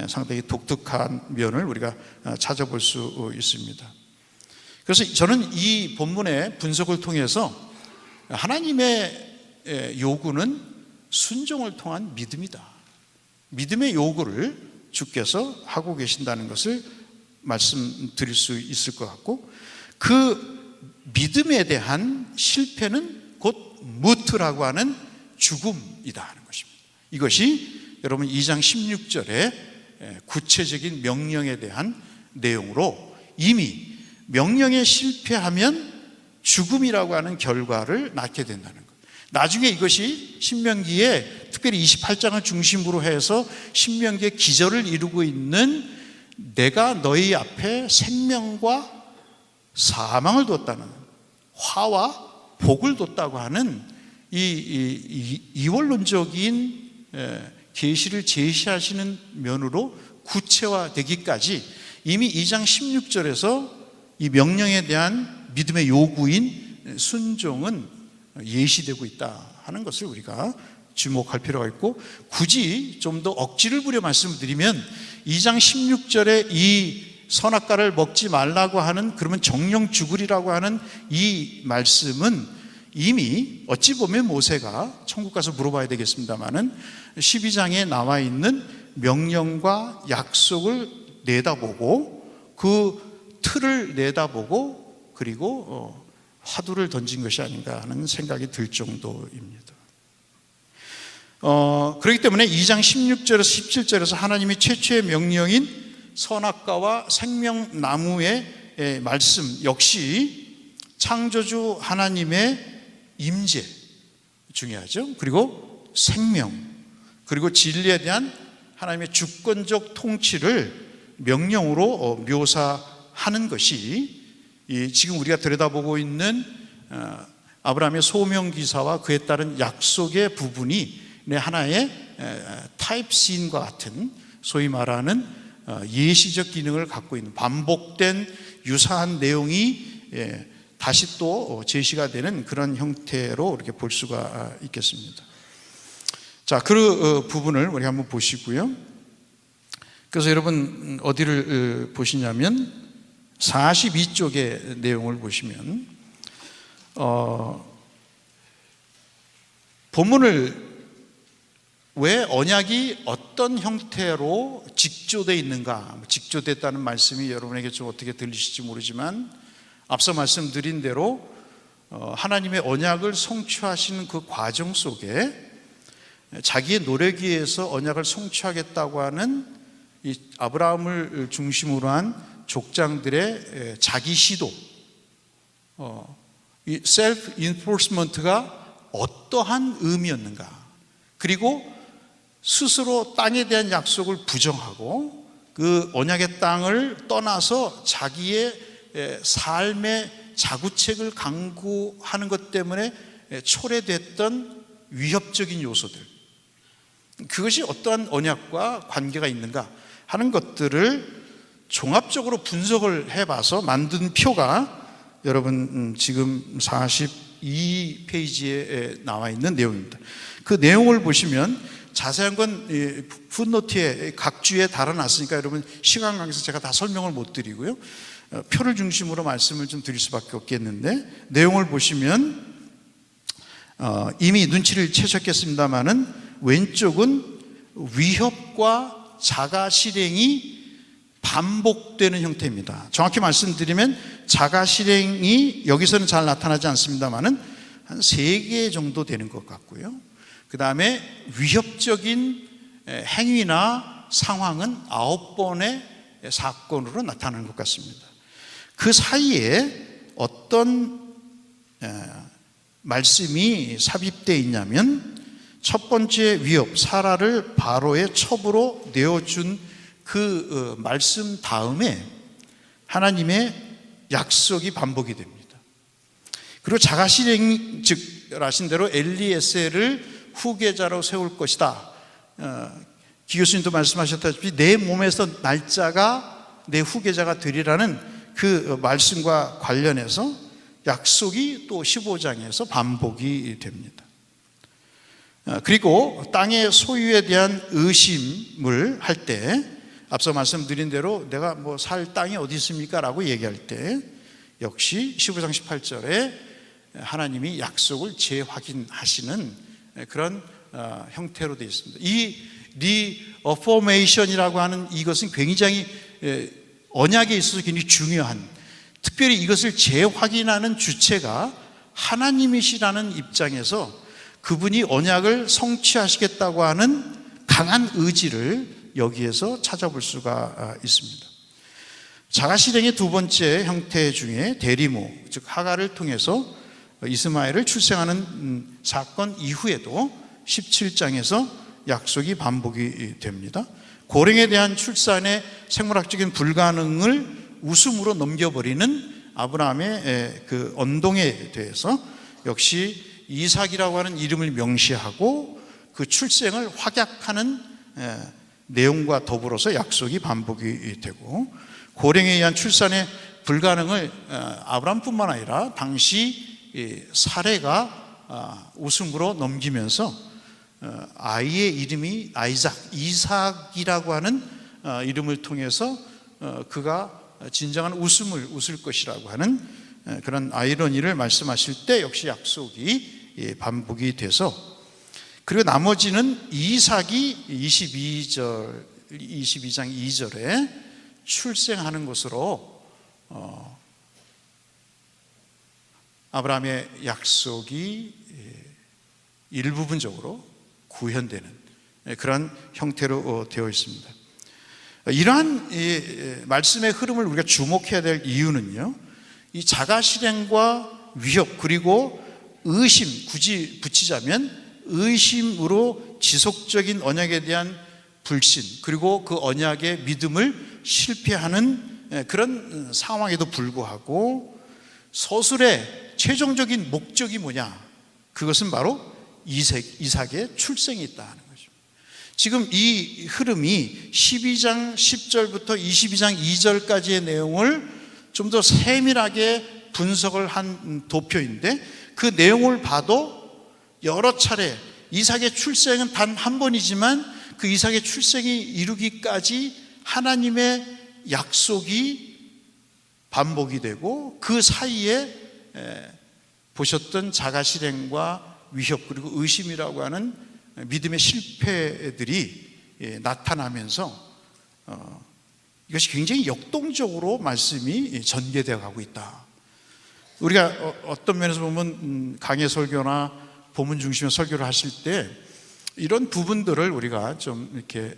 상당히 독특한 면을 우리가 찾아볼 수 있습니다. 그래서 저는 이 본문의 분석을 통해서 하나님의 요구는 순종을 통한 믿음이다. 믿음의 요구를 주께서 하고 계신다는 것을 말씀드릴 수 있을 것 같고, 그 믿음에 대한 실패는 곧 무트라고 하는 죽음이다 하는 것입니다. 이것이 여러분 2장 16절의 구체적인 명령에 대한 내용으로 이미 명령에 실패하면 죽음이라고 하는 결과를 낳게 된다는 것. 나중에 이것이 신명기에 특별히 28장을 중심으로 해서 신명기의 기절을 이루고 있는 내가 너희 앞에 생명과 사망을 뒀다는, 화와 복을 뒀다고 하는 이 이원론적인 계시를 제시하시는 면으로 구체화되기까지 이미 2장 16절에서 이 명령에 대한 믿음의 요구인 순종은 예시되고 있다 하는 것을 우리가 주목할 필요가 있고, 굳이 좀 더 억지를 부려 말씀을 드리면 2장 16절에 이 선악과를 먹지 말라고 하는, 그러면 정령 죽으리라고 하는 이 말씀은 이미 어찌 보면 모세가 천국 가서 물어봐야 되겠습니다마는 12장에 나와 있는 명령과 약속을 내다보고 그 틀을 내다보고 그리고 화두를 던진 것이 아닌가 하는 생각이 들 정도입니다. 그렇기 때문에 2장 16절에서 17절에서 하나님이 최초의 명령인 선악과와 생명나무의 말씀 역시 창조주 하나님의 임재 중요하죠. 그리고 생명, 그리고 진리에 대한 하나님의 주권적 통치를 명령으로 묘사하는 것이 지금 우리가 들여다보고 있는 아브라함의 소명기사와 그에 따른 약속의 부분이 하나의 타입씬과 같은, 소위 말하는 예시적 기능을 갖고 있는, 반복된 유사한 내용이 다시 또 제시가 되는 그런 형태로 이렇게 볼 수가 있겠습니다. 자, 그 부분을 우리 한번 보시고요. 그래서 여러분 어디를 보시냐면 42쪽의 내용을 보시면 본문을 왜 언약이 어떤 형태로 직조되어 있는가, 직조됐다는 말씀이 여러분에게 좀 어떻게 들리실지 모르지만 앞서 말씀드린 대로 하나님의 언약을 성취하시는 그 과정 속에 자기의 노력에 의해서 언약을 성취하겠다고 하는 이 아브라함을 중심으로 한 족장들의 자기 시도, 이 셀프 인포스먼트가 어떠한 의미였는가, 그리고 스스로 땅에 대한 약속을 부정하고 그 언약의 땅을 떠나서 자기의 삶의 자구책을 강구하는 것 때문에 초래됐던 위협적인 요소들, 그것이 어떠한 언약과 관계가 있는가 하는 것들을 종합적으로 분석을 해봐서 만든 표가 여러분 지금 42페이지에 나와 있는 내용입니다. 그 내용을 보시면 자세한 건 풋노트에 각 주에 달아놨으니까 여러분 시간 관계에서 제가 다 설명을 못 드리고요, 표를 중심으로 말씀을 좀 드릴 수밖에 없겠는데, 내용을 보시면 이미 눈치를 채셨겠습니다마는 왼쪽은 위협과 자가 실행이 반복되는 형태입니다. 정확히 말씀드리면 자가 실행이 여기서는 잘 나타나지 않습니다마는 한 3개 정도 되는 것 같고요, 그 다음에 위협적인 행위나 상황은 9번의 사건으로 나타나는 것 같습니다. 그 사이에 어떤 말씀이 삽입되어 있냐면, 첫 번째 위협, 사라를 바로의 첩으로 내어준 그 말씀 다음에 하나님의 약속이 반복이 됩니다. 그리고 자가실행, 즉 하신 대로 엘리에셀을 후계자로 세울 것이다. 기 교수님도 말씀하셨다시피 내 몸에서 날짜가 내 후계자가 되리라는 그 말씀과 관련해서 약속이 또 15장에서 반복이 됩니다. 그리고 땅의 소유에 대한 의심을 할 때, 앞서 말씀드린 대로 내가 뭐 살 땅이 어디 있습니까? 라고 얘기할 때 역시 15장 18절에 하나님이 약속을 재확인하시는 그런 형태로 되어 있습니다. 이 리어포메이션이라고 하는 이것은 굉장히 언약에 있어서 굉장히 중요한, 특별히 이것을 재확인하는 주체가 하나님이시라는 입장에서 그분이 언약을 성취하시겠다고 하는 강한 의지를 여기에서 찾아볼 수가 있습니다. 자가실행의 두 번째 형태 중에 대리모, 즉 하갈을 통해서 이스마엘을 출생하는 사건 이후에도 17장에서 약속이 반복이 됩니다. 고령에 대한 출산의 생물학적인 불가능을 웃음으로 넘겨버리는 아브라함의 그 언동에 대해서 역시 이삭이라고 하는 이름을 명시하고 그 출생을 확약하는 내용과 더불어서 약속이 반복이 되고, 고령에 의한 출산의 불가능을 아브라함뿐만 아니라 당시 사레가 웃음으로 넘기면서 아이의 이름이 이삭이라고 하는 이름을 통해서 그가 진정한 웃음을 웃을 것이라고 하는 그런 아이러니를 말씀하실 때 역시 약속이 반복이 돼서, 그리고 나머지는 이삭이 22장 2절에 출생하는 것으로 아브라함의 약속이 일부분적으로 구현되는 그런 형태로 되어 있습니다. 이러한 말씀의 흐름을 우리가 주목해야 될 이유는요, 이 자가실행과 위협 그리고 의심, 굳이 붙이자면 의심으로 지속적인 언약에 대한 불신, 그리고 그 언약의 믿음을 실패하는 그런 상황에도 불구하고 서술의 최종적인 목적이 뭐냐? 그것은 바로 이삭의 출생이 있다는 거죠. 지금 이 흐름이 12장 10절부터 22장 2절까지의 내용을 좀 더 세밀하게 분석을 한 도표인데, 그 내용을 봐도 여러 차례 이삭의 출생은 단 한 번이지만 그 이삭의 출생이 이루기까지 하나님의 약속이 반복이 되고, 그 사이에 보셨던 자가실행과 위협 그리고 의심이라고 하는 믿음의 실패들이 나타나면서 이것이 굉장히 역동적으로 말씀이 전개되어 가고 있다. 우리가 어떤 면에서 보면 강해 설교나 본문 중심의 설교를 하실 때 이런 부분들을 우리가 좀 이렇게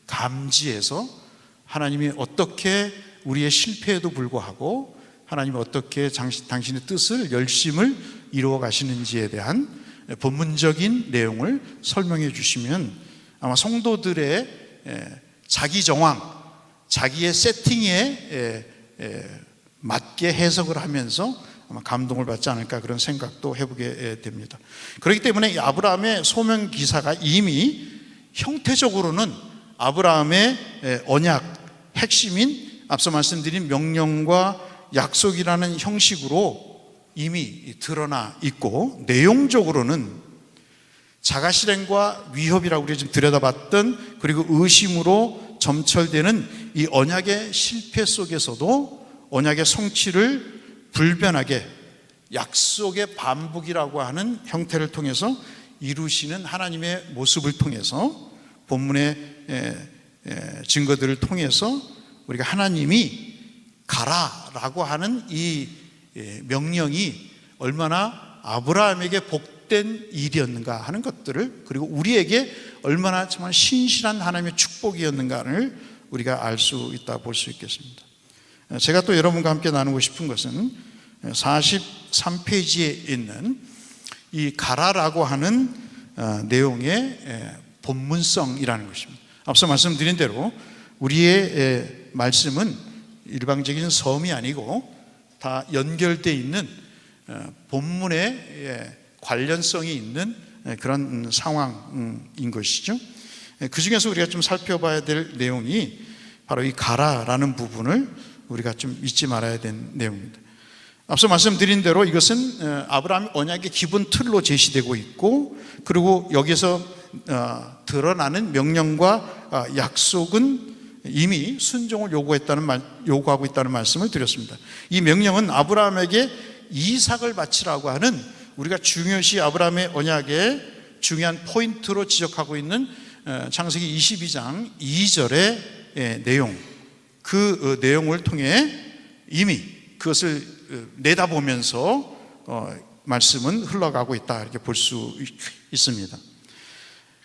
감지해서 하나님이 어떻게 우리의 실패에도 불구하고 하나님이 어떻게 당신의 뜻을 열심을 이루어 가시는지에 대한 본문적인 내용을 설명해 주시면 아마 성도들의 자기 정황, 자기의 세팅에 맞게 해석을 하면서 아마 감동을 받지 않을까, 그런 생각도 해보게 됩니다. 그렇기 때문에 이 아브라함의 소명 기사가 이미 형태적으로는 아브라함의 언약 핵심인 앞서 말씀드린 명령과 약속이라는 형식으로 이미 드러나 있고, 내용적으로는 자가실행과 위협이라고 우리가 지금 들여다봤던, 그리고 의심으로 점철되는 이 언약의 실패 속에서도 언약의 성취를 불변하게 약속의 반복이라고 하는 형태를 통해서 이루시는 하나님의 모습을 통해서 본문의 증거들을 통해서 우리가 하나님이 가라라고 하는 이 명령이 얼마나 아브라함에게 복 복된 일이었는가 하는 것들을, 그리고 우리에게 얼마나 정말 신실한 하나님의 축복이었는가를 우리가 알 수 있다 볼 수 있겠습니다. 제가 또 여러분과 함께 나누고 싶은 것은 43페이지에 있는 이 가라라고 하는 내용의 본문성이라는 것입니다. 앞서 말씀드린 대로 우리의 말씀은 일방적인 섬이 아니고 다 연결되어 있는 본문에 관련성이 있는 그런 상황인 것이죠. 그 중에서 우리가 좀 살펴봐야 될 내용이 바로 이 가라라는 부분을 우리가 좀 잊지 말아야 되는 내용입니다. 앞서 말씀드린 대로 이것은 아브라함 언약의 기본 틀로 제시되고 있고, 그리고 여기서 드러나는 명령과 약속은 이미 순종을 요구하고 있다는 말씀을 드렸습니다. 이 명령은 아브라함에게 이삭을 바치라고 하는, 우리가 중요시 아브라함의 언약의 중요한 포인트로 지적하고 있는 창세기 22장 2절의 내용, 그 내용을 통해 이미 그것을 내다보면서 말씀은 흘러가고 있다, 이렇게 볼 수 있습니다.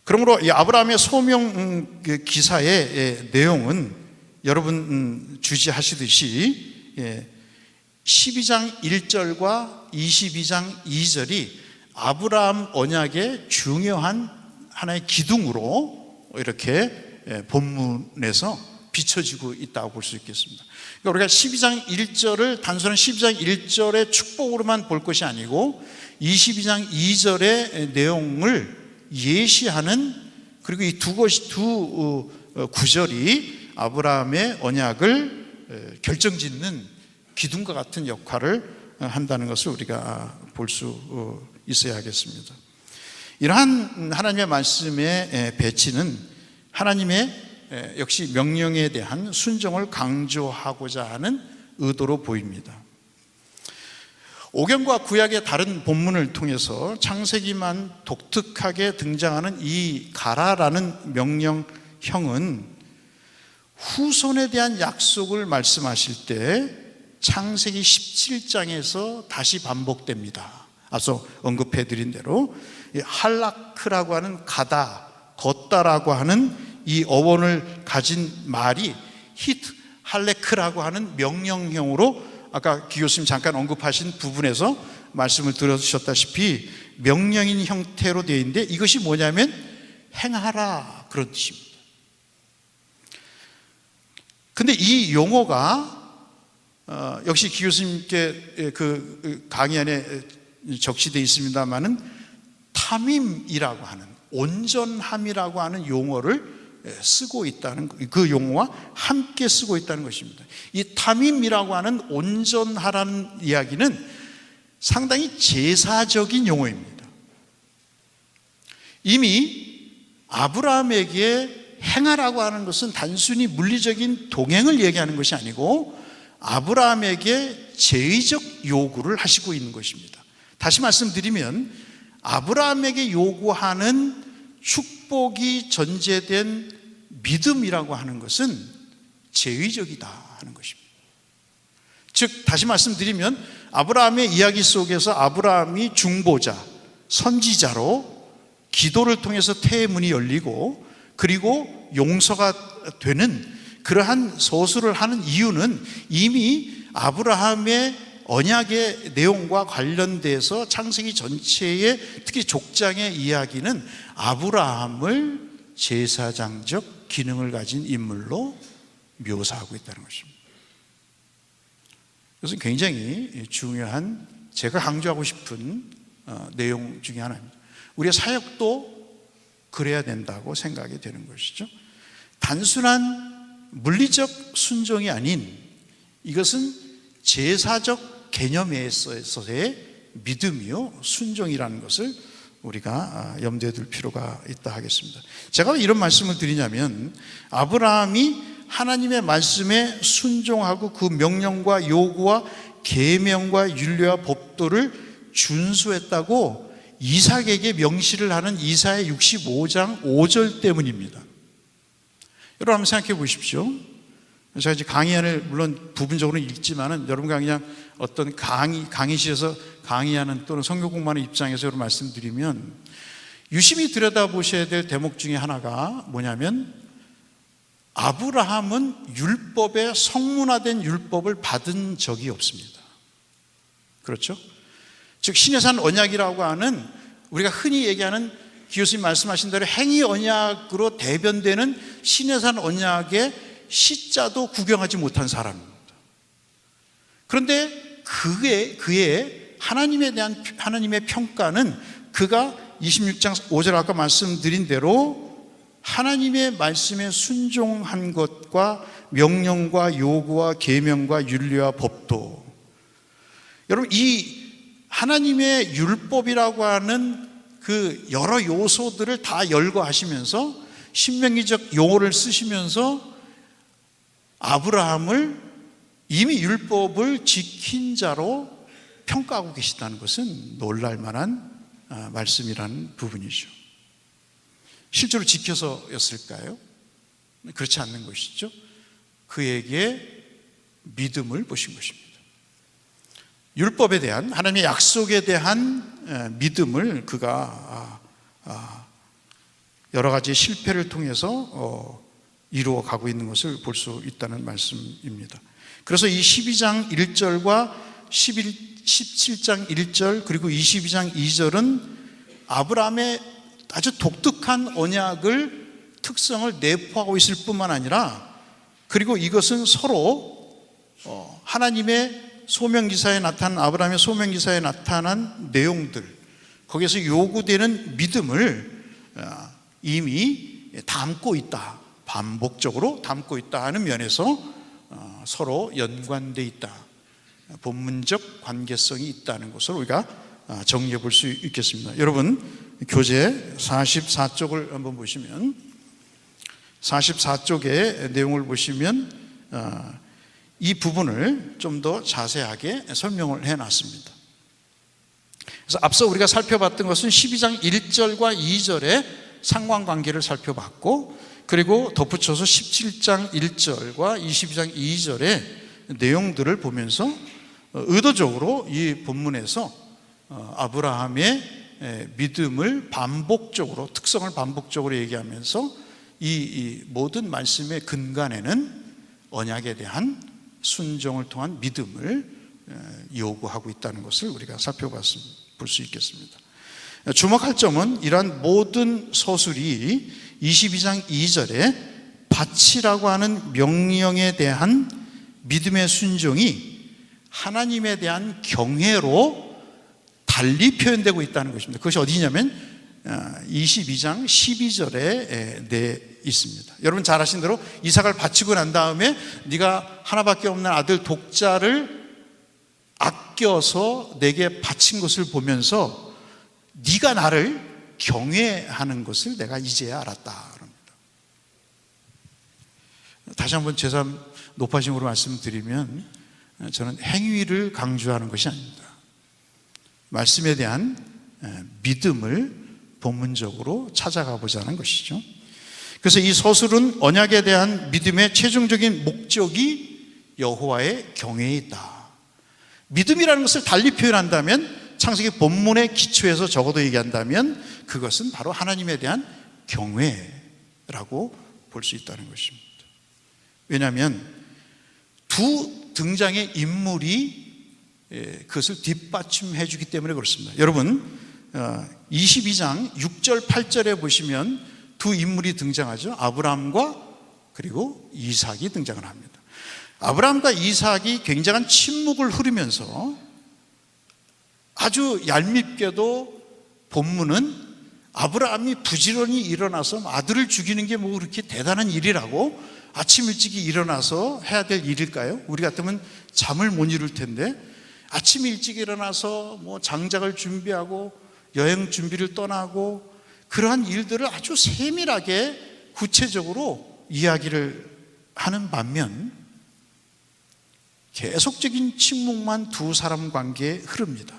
그러므로 이 아브라함의 소명 기사의 내용은 여러분 주시하시듯이 12장 1절과 22장 2절이 아브라함 언약의 중요한 하나의 기둥으로 이렇게 본문에서 비춰지고 있다고 볼 수 있겠습니다. 그러니까 우리가 12장 1절을 단순한 12장 1절의 축복으로만 볼 것이 아니고 22장 2절의 내용을 예시하는, 그리고 이 두 구절이 아브라함의 언약을 결정짓는 기둥과 같은 역할을 한다는 것을 우리가 볼 수 있어야 하겠습니다. 이러한 하나님의 말씀의 배치는 하나님의 역시 명령에 대한 순종을 강조하고자 하는 의도로 보입니다. 오경과 구약의 다른 본문을 통해서 창세기만 독특하게 등장하는 이 가라라는 명령형은 후손에 대한 약속을 말씀하실 때 창세기 17장에서 다시 반복됩니다. 앞서 언급해드린 대로 할라크라고 하는 가다, 걷다라고 하는 이 어원을 가진 말이 히트 할레크라고 하는 명령형으로, 아까 기 교수님 잠깐 언급하신 부분에서 말씀을 들어주셨다시피 명령인 형태로 되어 있는데, 이것이 뭐냐면 행하라, 그런 뜻입니다. 근데 이 용어가 역시 기 교수님께 그 강의 안에 적시되어 있습니다만은 탐임이라고 하는, 온전함이라고 하는 용어를 쓰고 있다는, 그 용어와 함께 쓰고 있다는 것입니다. 이 탐임이라고 하는 온전하라는 이야기는 상당히 제사적인 용어입니다. 이미 아브라함에게 행하라고 하는 것은 단순히 물리적인 동행을 얘기하는 것이 아니고 아브라함에게 제의적 요구를 하시고 있는 것입니다. 다시 말씀드리면 아브라함에게 요구하는 축복이 전제된 믿음이라고 하는 것은 제의적이다 하는 것입니다. 즉 다시 말씀드리면 아브라함의 이야기 속에서 아브라함이 중보자, 선지자로 기도를 통해서 태의 문이 열리고 그리고 용서가 되는 그러한 서술을 하는 이유는 이미 아브라함의 언약의 내용과 관련돼서 창세기 전체의 특히 족장의 이야기는 아브라함을 제사장적 기능을 가진 인물로 묘사하고 있다는 것입니다. 이것은 굉장히 중요한, 제가 강조하고 싶은 내용 중에 하나입니다. 우리의 사역도 그래야 된다고 생각이 되는 것이죠. 단순한 물리적 순종이 아닌, 이것은 제사적 개념에 있어서의 믿음이요 순종이라는 것을 우리가 염두에 둘 필요가 있다 하겠습니다. 제가 왜 이런 말씀을 드리냐면, 아브라함이 하나님의 말씀에 순종하고 그 명령과 요구와 계명과 율례와 법도를 준수했다고 이삭에게 명시를 하는 이사야 65장 5절 때문입니다. 여러분 한번 생각해 보십시오. 제가 이제 강의안을 물론 부분적으로는 읽지만은 여러분과 그냥 어떤 강의실에서 강의하는 또는 성경 공부하는 입장에서 여러분 말씀드리면 유심히 들여다보셔야 될 대목 중에 하나가 뭐냐면 아브라함은 율법의 성문화된 율법을 받은 적이 없습니다. 그렇죠? 즉 신의 산 언약이라고 하는 우리가 흔히 얘기하는 기호스님 말씀하신 대로 행위 언약으로 대변되는 신의 산 언약의 시자도 구경하지 못한 사람입니다. 그런데 그의 하나님에 대한 하나님의 평가는 그가 26장 5절 아까 말씀드린 대로 하나님의 말씀에 순종한 것과 명령과 요구와 계명과 윤리와 법도, 여러분 이 하나님의 율법이라고 하는 그 여러 요소들을 다 열거하시면서 신명기적 용어를 쓰시면서 아브라함을 이미 율법을 지킨 자로 평가하고 계시다는 것은 놀랄 만한 말씀이라는 부분이죠. 실제로 지켜서였을까요? 그렇지 않는 것이죠. 그에게 믿음을 보신 것입니다. 율법에 대한 하나님의 약속에 대한 믿음을 그가 여러 가지 실패를 통해서 이루어 가고 있는 것을 볼 수 있다는 말씀입니다. 그래서 이 12장 1절과 17장 1절 그리고 22장 2절은 아브라함의 아주 독특한 언약을 특성을 내포하고 있을 뿐만 아니라 그리고 이것은 서로 하나님의 소명기사에 나타난 아브라함의 소명기사에 나타난 내용들 거기에서 요구되는 믿음을 이미 담고 있다, 반복적으로 담고 있다 하는 면에서 서로 연관되어 있다, 본문적 관계성이 있다는 것을 우리가 정리해 볼 수 있겠습니다. 여러분 교재 44쪽을 한번 보시면 44쪽의 내용을 보시면 이 부분을 좀 더 자세하게 설명을 해놨습니다. 그래서 앞서 우리가 살펴봤던 것은 12장 1절과 2절의 상관관계를 살펴봤고 그리고 덧붙여서 17장 1절과 22장 2절의 내용들을 보면서 의도적으로 이 본문에서 아브라함의 믿음을 반복적으로 특성을 반복적으로 얘기하면서 이 모든 말씀의 근간에는 언약에 대한 순종을 통한 믿음을 요구하고 있다는 것을 우리가 살펴볼 수 있겠습니다. 주목할 점은 이러한 모든 서술이 22장 2절에 바치라고 하는 명령에 대한 믿음의 순종이 하나님에 대한 경외로 달리 표현되고 있다는 것입니다. 그것이 어디냐면 22장 12절에 내 있습니다. 여러분 잘 아시는 대로 이삭을 바치고 난 다음에 네가 하나밖에 없는 아들 독자를 아껴서 내게 바친 것을 보면서 네가 나를 경외하는 것을 내가 이제야 알았다 그럽니다. 다시 한번 제3 높아짐으로 말씀드리면 저는 행위를 강조하는 것이 아닙니다. 말씀에 대한 믿음을 본문적으로 찾아가 보자는 것이죠. 그래서 이 서술은 언약에 대한 믿음의 최종적인 목적이 여호와의 경외에 있다. 믿음이라는 것을 달리 표현한다면 창세기 본문의 기초에서 적어도 얘기한다면 그것은 바로 하나님에 대한 경외라고 볼 수 있다는 것입니다. 왜냐하면 두 등장의 인물이 그것을 뒷받침해 주기 때문에 그렇습니다. 여러분 22장 6절 8절에 보시면 두 인물이 등장하죠. 아브라함과 그리고 이삭이 등장을 합니다. 아브라함과 이삭이 굉장한 침묵을 흐르면서 아주 얄밉게도 본문은 아브라함이 부지런히 일어나서 아들을 죽이는 게 뭐 그렇게 대단한 일이라고 아침 일찍이 일어나서 해야 될 일일까요? 우리 같으면 잠을 못 이룰 텐데 아침 일찍 일어나서 뭐 장작을 준비하고 여행 준비를 떠나고 그러한 일들을 아주 세밀하게 구체적으로 이야기를 하는 반면 계속적인 침묵만 두 사람 관계에 흐릅니다.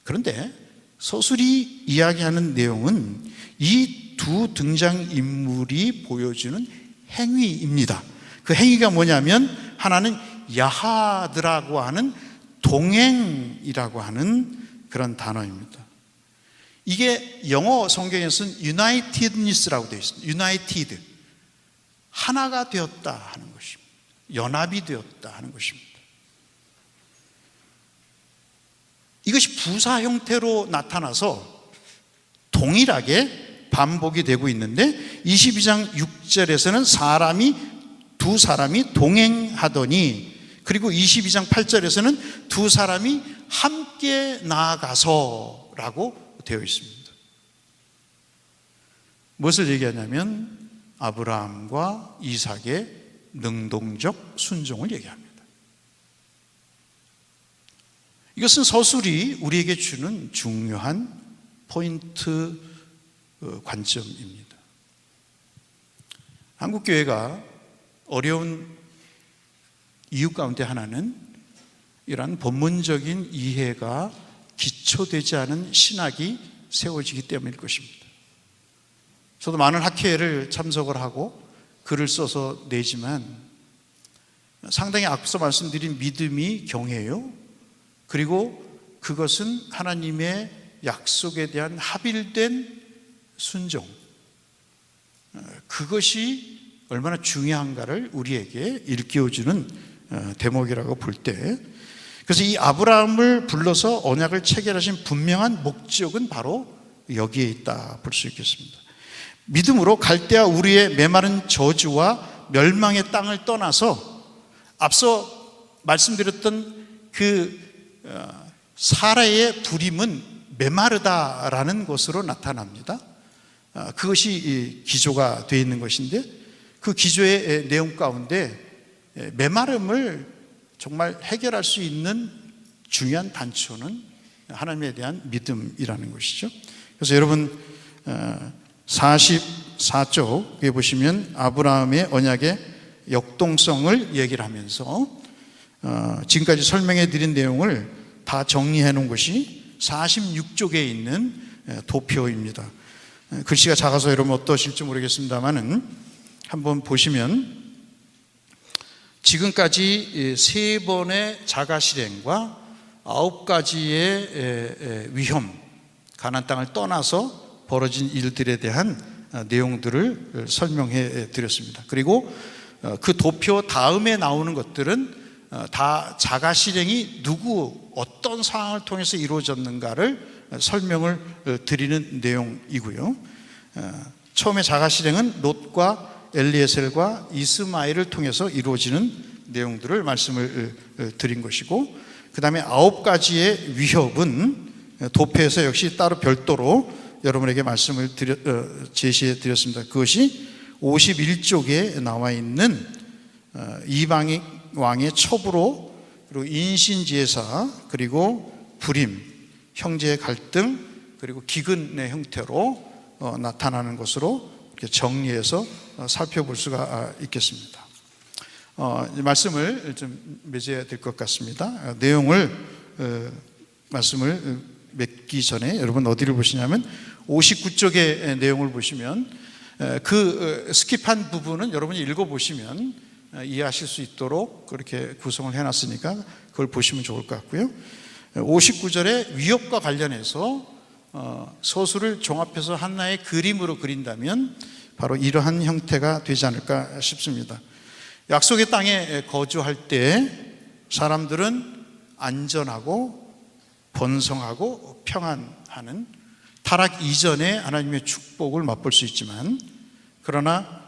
그런데 서술이 이야기하는 내용은 이 두 등장인물이 보여주는 행위입니다. 그 그 행위가 뭐냐면 하나는 야하드라고 하는 동행이라고 하는 그런 단어입니다. 이게 영어 성경에서는 unitedness라고 되어 있습니다. united, 하나가 되었다 하는 것입니다. 연합이 되었다 하는 것입니다. 이것이 부사 형태로 나타나서 동일하게 반복이 되고 있는데 22장 6절에서는 두 사람이 동행하더니, 그리고 22장 8절에서는 두 사람이 함께 나아가서 라고 되어 있습니다. 무엇을 얘기하냐면 아브라함과 이삭의 능동적 순종을 얘기합니다. 이것은 서술이 우리에게 주는 중요한 포인트 관점입니다. 한국교회가 어려운 이유 가운데 하나는 이러한 본문적인 이해가 기초되지 않은 신학이 세워지기 때문일 것입니다. 저도 많은 학회를 참석을 하고 글을 써서 내지만 상당히 앞서 말씀드린 믿음이 경외요, 그리고 그것은 하나님의 약속에 대한 합일된 순종, 그것이 얼마나 중요한가를 우리에게 일깨워주는 대목이라고 볼 때, 그래서 이 아브라함을 불러서 언약을 체결하신 분명한 목적은 바로 여기에 있다 볼 수 있겠습니다. 믿음으로 갈대아 우르의 메마른 저주와 멸망의 땅을 떠나서 앞서 말씀드렸던 그 사라의 부림은 메마르다라는 것으로 나타납니다. 그것이 기조가 되어 있는 것인데, 그 기조의 내용 가운데 메마름을 정말 해결할 수 있는 중요한 단초는 하나님에 대한 믿음이라는 것이죠. 그래서 여러분 44쪽에 보시면 아브라함의 언약의 역동성을 얘기를 하면서 지금까지 설명해 드린 내용을 다 정리해 놓은 것이 46쪽에 있는 도표입니다. 글씨가 작아서 여러분 어떠실지 모르겠습니다만은 한번 보시면 지금까지 3번의 자가 실행과 9가지의 위험, 가나안 땅을 떠나서 벌어진 일들에 대한 내용들을 설명해 드렸습니다. 그리고 그 도표 다음에 나오는 것들은 다 자가 실행이 어떤 상황을 통해서 이루어졌는가를 설명을 드리는 내용이고요. 처음에 자가 실행은 롯과 엘리에셀과 이스마엘을 통해서 이루어지는 내용들을 말씀을 드린 것이고, 그 다음에 9가지의 위협은 도표에서 역시 따로 별도로 여러분에게 말씀을 제시해 드렸습니다. 그것이 51쪽에 나와 있는 이방 왕의 첩으로, 그리고 인신지혜사, 그리고 불임, 형제의 갈등, 그리고 기근의 형태로 나타나는 것으로 이렇게 정리해서 살펴볼 수가 있겠습니다. 말씀을 좀 맺어야 될 것 같습니다. 말씀을 맺기 전에 여러분 어디를 보시냐면 59쪽의 내용을 보시면 그 스킵한 부분은 여러분이 읽어보시면 이해하실 수 있도록 그렇게 구성을 해놨으니까 그걸 보시면 좋을 것 같고요. 59절의 위협과 관련해서 서술을 종합해서 하나의 그림으로 그린다면 바로 이러한 형태가 되지 않을까 싶습니다. 약속의 땅에 거주할 때 사람들은 안전하고 번성하고 평안하는 타락 이전에 하나님의 축복을 맛볼 수 있지만, 그러나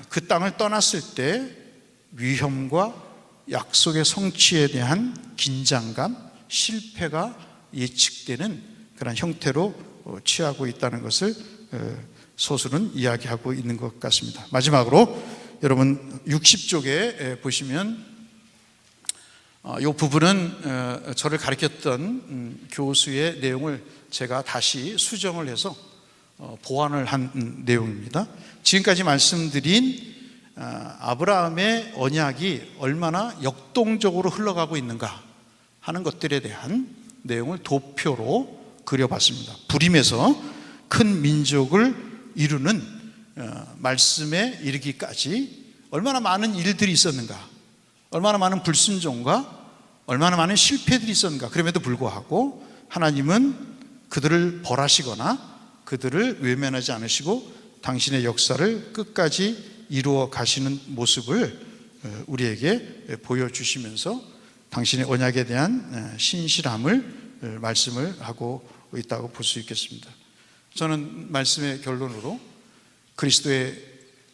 그 땅을 떠났을 때 위험과 약속의 성취에 대한 긴장감, 실패가 예측되는 그런 형태로 취하고 있다는 것을 소설은 이야기하고 있는 것 같습니다. 마지막으로 여러분 60쪽에 보시면 이 부분은 저를 가르쳤던 교수의 내용을 제가 다시 수정을 해서 보완을 한 내용입니다. 지금까지 말씀드린 아브라함의 언약이 얼마나 역동적으로 흘러가고 있는가 하는 것들에 대한 내용을 도표로 그려봤습니다. 불임에서 큰 민족을 이루는 말씀에 이르기까지 얼마나 많은 일들이 있었는가, 얼마나 많은 불순종과 얼마나 많은 실패들이 있었는가. 그럼에도 불구하고 하나님은 그들을 벌하시거나 그들을 외면하지 않으시고 당신의 역사를 끝까지 이루어 가시는 모습을 우리에게 보여주시면서 당신의 언약에 대한 신실함을 말씀을 하고 있다고 볼 수 있겠습니다. 저는 말씀의 결론으로 그리스도의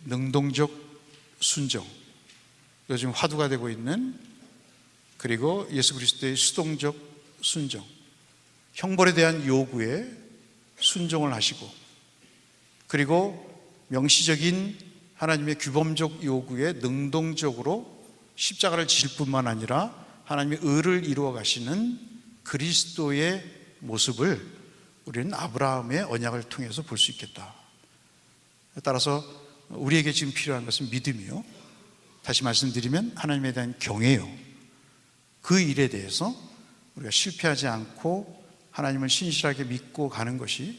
능동적 순종, 요즘 화두가 되고 있는, 그리고 예수 그리스도의 수동적 순종, 형벌에 대한 요구에 순종을 하시고, 그리고 명시적인 하나님의 규범적 요구에 능동적으로 십자가를 지실 뿐만 아니라 하나님의 의를 이루어 가시는 그리스도의 모습을 우리는 아브라함의 언약을 통해서 볼 수 있겠다. 따라서 우리에게 지금 필요한 것은 믿음이요, 다시 말씀드리면 하나님에 대한 경외요. 그 일에 대해서 우리가 실패하지 않고 하나님을 신실하게 믿고 가는 것이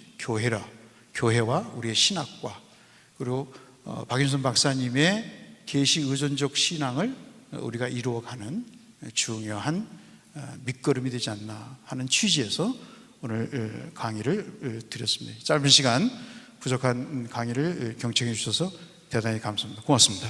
교회와 우리의 신학과, 그리고 박윤선 박사님의 계시 의존적 신앙을 우리가 이루어가는 중요한 밑거름이 되지 않나 하는 취지에서 오늘 강의를 드렸습니다. 짧은 시간 부족한 강의를 경청해 주셔서 대단히 감사합니다. 고맙습니다.